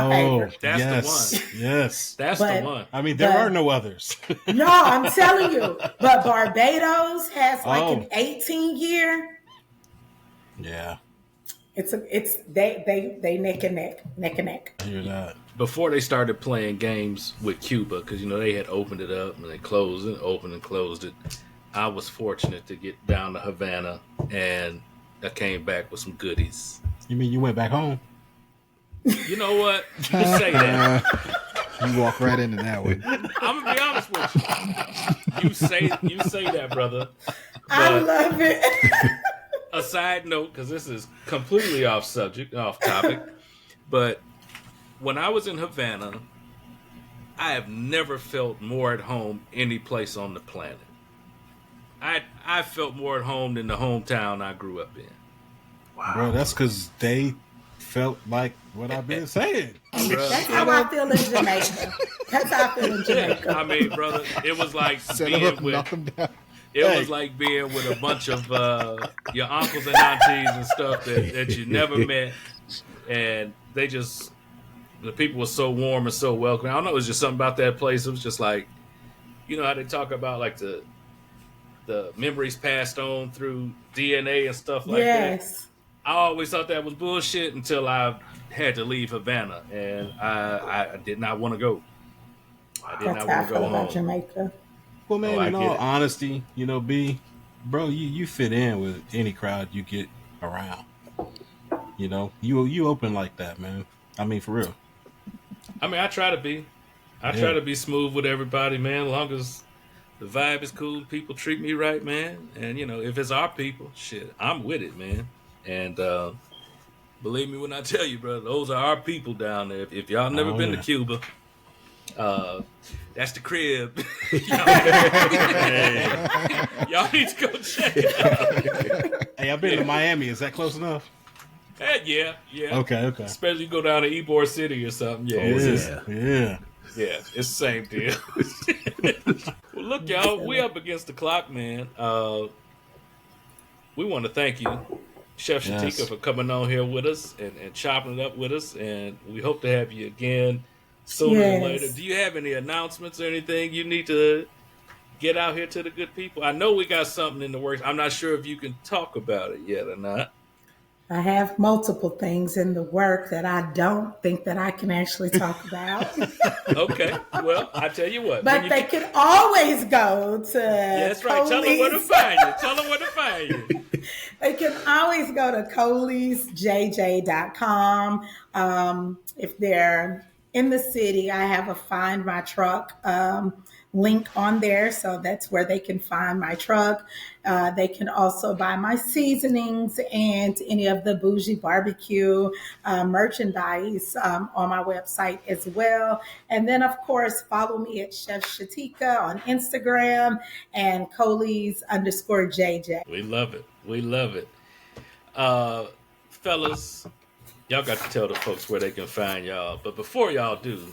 favorite. That's the one. Yes. That's the one. I mean, there are no others. No, I'm telling you. But Barbados has an 18 year. Yeah. They neck and neck. I hear that. Before they started playing games with Cuba, because they had opened it up and they closed it, opened and closed it. I was fortunate to get down to Havana, and I came back with some goodies. You mean you went back home? You know what? You can say that. You walk right into that one. I'm gonna be honest with you. You say that, brother. I love it. A side note, because this is completely off topic, but when I was in Havana, I have never felt more at home any place on the planet. I felt more at home than the hometown I grew up in. Wow. Bro, that's because they felt like what I've been saying. That's how I feel in Jamaica. Yeah, I mean, brother, it was like was like being with a bunch of your uncles and aunties and stuff that you never met, and the people were so warm and so welcoming. I don't know, it was just something about that place. It was just like, how they talk about like the memories passed on through DNA and stuff like that. I always thought that was bullshit until I had to leave Havana, and I did not want to go. I did not want to go home. Jamaica. Well, man, in all honesty, B, bro, you fit in with any crowd you get around. You open like that, man. I mean, for real. I mean, I try to be. I try to be smooth with everybody, man, as long as the vibe is cool, people treat me right, man. And, if it's our people, shit, I'm with it, man. And believe me when I tell you, bro, those are our people down there. If y'all never been to Cuba, that's the crib. Y'all need to go check it out. Hey, I've been to Miami. Is that close enough? Yeah. Okay. Especially you go down to Ybor City or something. Yeah, Yeah. it's the same deal. Well, look, y'all, we up against the clock, man. We want to thank you, Chef Shaticka, for coming on here with us and chopping it up with us, and we hope to have you again sooner than later. Do you have any announcements or anything you need to get out here to the good people? I know we got something in the works. I'm not sure if you can talk about it yet or not. I have multiple things in the work that I don't think that I can actually talk about. Okay. Well, I tell you what. But they can always go to that's right. Tell them where to find you. They can always go to coleysjj.com. If they're in the city, I have a Find My Truck link on there. So that's where they can find my truck. They can also buy my seasonings and any of the Bougie BBQ merchandise on my website as well. And then, of course, follow me at Chef Shaticka on Instagram and Coleys_JJ. We love it. Fellas, y'all got to tell the folks where they can find y'all. But before y'all do,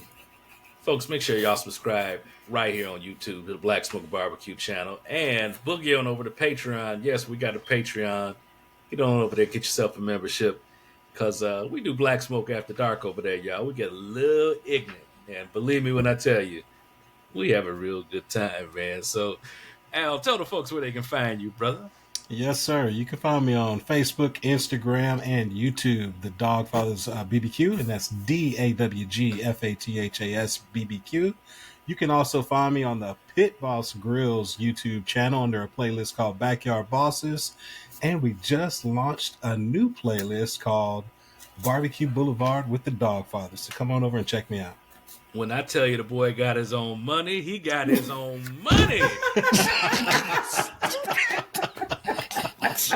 folks, make sure y'all subscribe right here on YouTube to the Black Smoke Barbecue channel and boogie on over to Patreon. Yes, we got a Patreon. Get on over there, get yourself a membership, because we do Black Smoke After Dark over there, y'all. We get a little ignorant, and believe me when I tell you, we have a real good time, man. So, Al, tell the folks where they can find you, brother. Yes, sir. You can find me on Facebook, Instagram, and YouTube, The Dogfathers BBQ, and that's DAWGFATHAS BBQ. You can also find me on the Pit Boss Grills YouTube channel under a playlist called Backyard Bosses. And we just launched a new playlist called Barbecue Boulevard with the Dogfathers. So come on over and check me out. When I tell you the boy got his own money, he got his own money.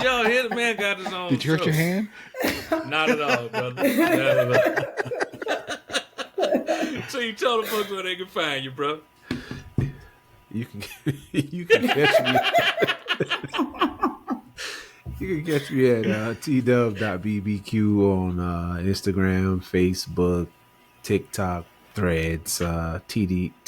Yo, here the man got his own. Did you hurt your hand? Not at all, brother. Not at all. So you tell the folks where they can find you, bro. You can catch me. You can catch me at tdub.bbq on Instagram, Facebook, TikTok, Threads, tdub-bbq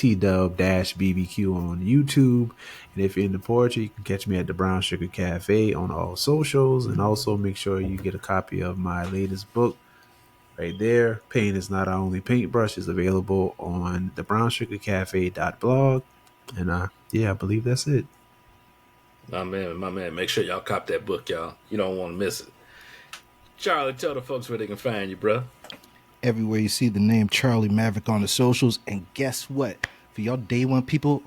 on YouTube. And if you're into poetry, you can catch me at the Brown Sugar Cafe on all socials. And also make sure you get a copy of my latest book right there. Paint is Not Our Only Paintbrush is available on the brownsugarcafe.blog. And I believe that's it. My man. Make sure y'all cop that book, y'all. You don't want to miss it. Charlie, tell the folks where they can find you, bro. Everywhere you see the name Charlie Maverick on the socials. And guess what? For y'all day one people,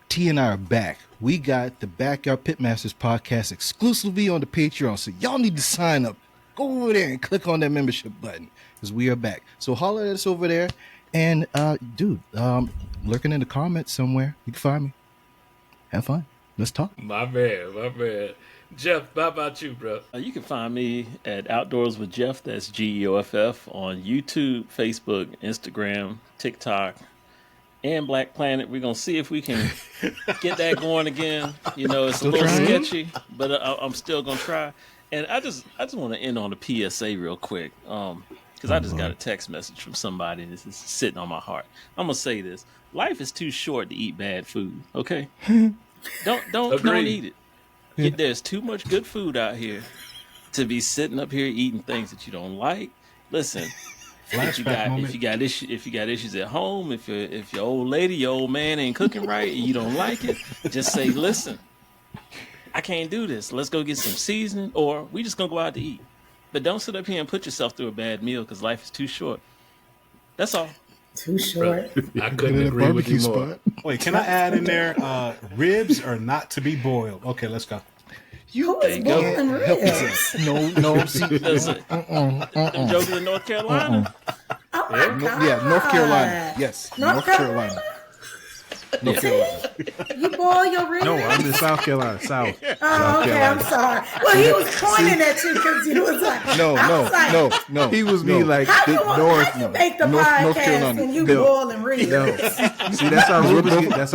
T and I are back. We got the Backyard Pitmasters podcast exclusively on the Patreon. So y'all need to sign up. Go over there and click on that membership button because we are back. So holler at us over there. And, lurking in the comments somewhere, you can find me. Have fun. Let's talk. My man. Jeff, how about you, bro? You can find me at Outdoors with Jeff, that's GEOFF, on YouTube, Facebook, Instagram, TikTok, and Black Planet. We're going to see if we can get that going again. You know, it's a little sketchy, but I'm still going to try. And I just want to end on a PSA real quick, because I just got a text message from somebody, and this is sitting on my heart. I'm going to say this. Life is too short to eat bad food, okay? Don't eat it. There's too much good food out here to be sitting up here eating things that you don't like. Listen, if you got issues at home, if your old lady, your old man ain't cooking right and you don't like it, just say, listen, I can't do this. Let's go get some seasoning, or we just gonna go out to eat. But don't sit up here and put yourself through a bad meal because life is too short. That's all. Too short. I couldn't agree with you more. Wait, can I add in there ribs are not to be boiled? Okay, let's go. You was boiling ribs. No. Them jokers in North Carolina. Oh my God. Yeah, North Carolina. Yes, North Carolina. North Carolina. You boil your ribs? No, I'm in South Carolina. South. Oh, South okay. Carolina. I'm sorry. Well, he was pointing at you because you was like, No. He was being like How the you north. make the North podcast Carolina. and you No. boiling ribs? No. See, that's how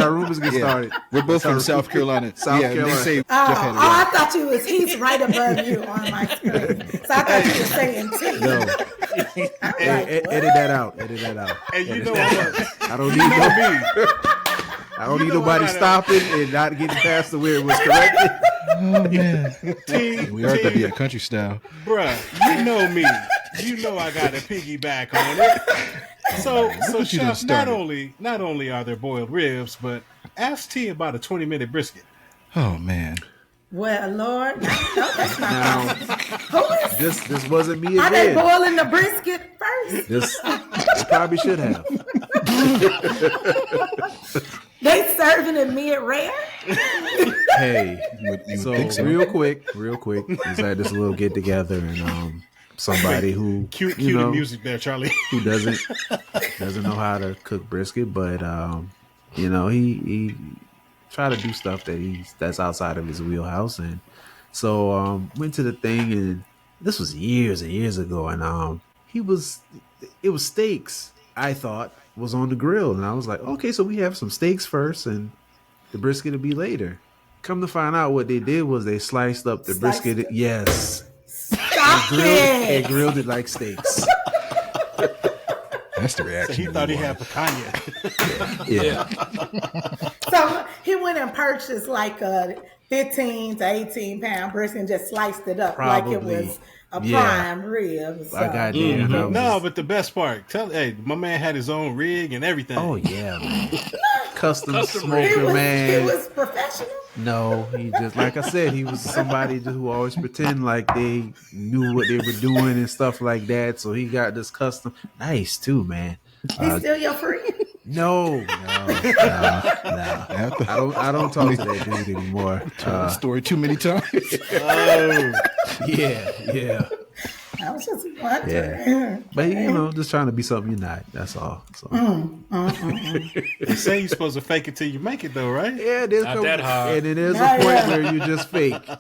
rumors get started. We're both from South Carolina. South They Carolina. say Oh, Jeff had it I right. thought he's right above you on my screen. So I thought you were saying T. No. Edit that out. And you Edit know that what? out. I don't need I don't need nobody stopping and not getting past the where it was corrected. Oh man, T, we are gonna be a country style. bruh, you know me. You know I got a piggyback on it. So what you done Chef, not started. only are there boiled ribs, but ask T about a 20-minute brisket. Oh man, Well, Lord, no, that's not Now, Who is? this wasn't me Are they again. boiling the brisket first? They probably should have. They serving it mid rare? Hey, you would so think so. real quick, we had this little get together, and somebody who Cue you the know music there, Charlie. who doesn't know how to cook brisket, but he tried to do stuff that's outside of his wheelhouse, and so went to the thing, and this was years and years ago, and it was steaks. I thought was on the grill, and I was like, okay, so we have some steaks first, and the brisket will be later. Come to find out, what they did was they sliced up the brisket. Yes, Stop and it. grilled it like steaks. That's the So reaction. he thought he we had wanted. picanha. Yeah. So he went and purchased like a 15 to 18 pound brisket and just sliced it up like it Probably. was a Yeah. prime rib. So. I got there. and I was No, just- but the best part, my man had his own rig and everything. oh yeah, man. Custom He smoker, was, man. he was professional. No, he just, like I said, he was somebody who always pretend like they knew what they were doing and stuff like that. So he got this custom, nice too, man. He's still your friend. No. I don't talk to that dude anymore. Told the story too many times. Yeah. I was just wondering. Yeah. But just trying to be something you're not. That's all. So. They say you're supposed to fake it till you make it, though, right? Yeah, there's Not that hard. and then there's a Not point yet. where you just fake, So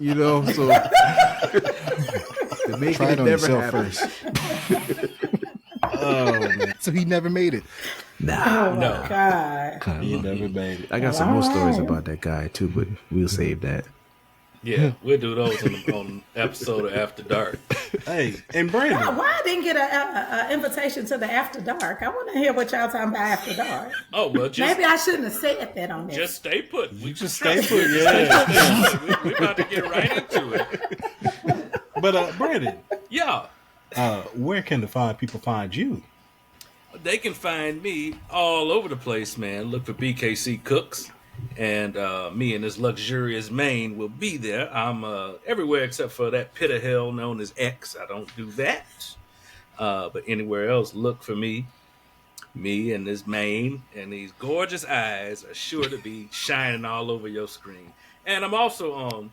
to make Try it on never yourself happens. first. Oh man, so he never made it. Nah, Oh my God. You never made it. I got some more stories about that guy too, but we'll save that. Yeah, we'll do those on episode of After Dark. Hey, and Brandon. Why I didn't get an invitation to the After Dark? I want to hear what y'all talking about After Dark. Oh well, just Maybe I shouldn't have said that on this. just stay put. We Just stay put, yeah. We're about to get right into it. But Brandon, Yeah, where can the people find you? they can find me all over the place, man. Look for BKC Cooks, and me and this luxurious Maine will be there. I'm everywhere except for that pit of hell known as X. I don't do that. But anywhere else, look for me. Me and this Maine and these gorgeous eyes are sure to be shining all over your screen. And I'm also on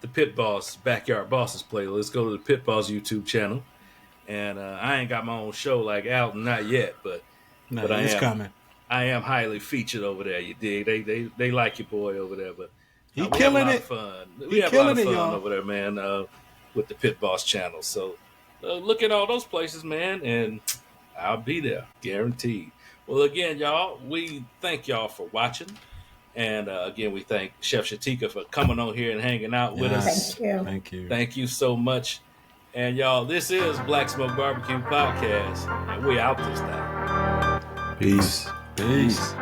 the Pit Boss Backyard Bosses playlist. Go to the Pit Boss YouTube channel. And I ain't got my own show like Alton, not yet, but No, I it's am. coming. I am highly featured over there. You dig? They like your boy over there, but He we killing have it. a lot of fun. He We have a lot of killing it, fun y'all. over there, man. With the Pit Boss channel. So look at all those places, man, and I'll be there, guaranteed. Well, again, y'all, we thank y'all for watching, and again, we thank Chef Shaticka for coming on here and hanging out with us. Thank you. Thank you. Thank you so much. And y'all, this is Black Smoke Barbecue Podcast, and we out this time. Peace. Peace.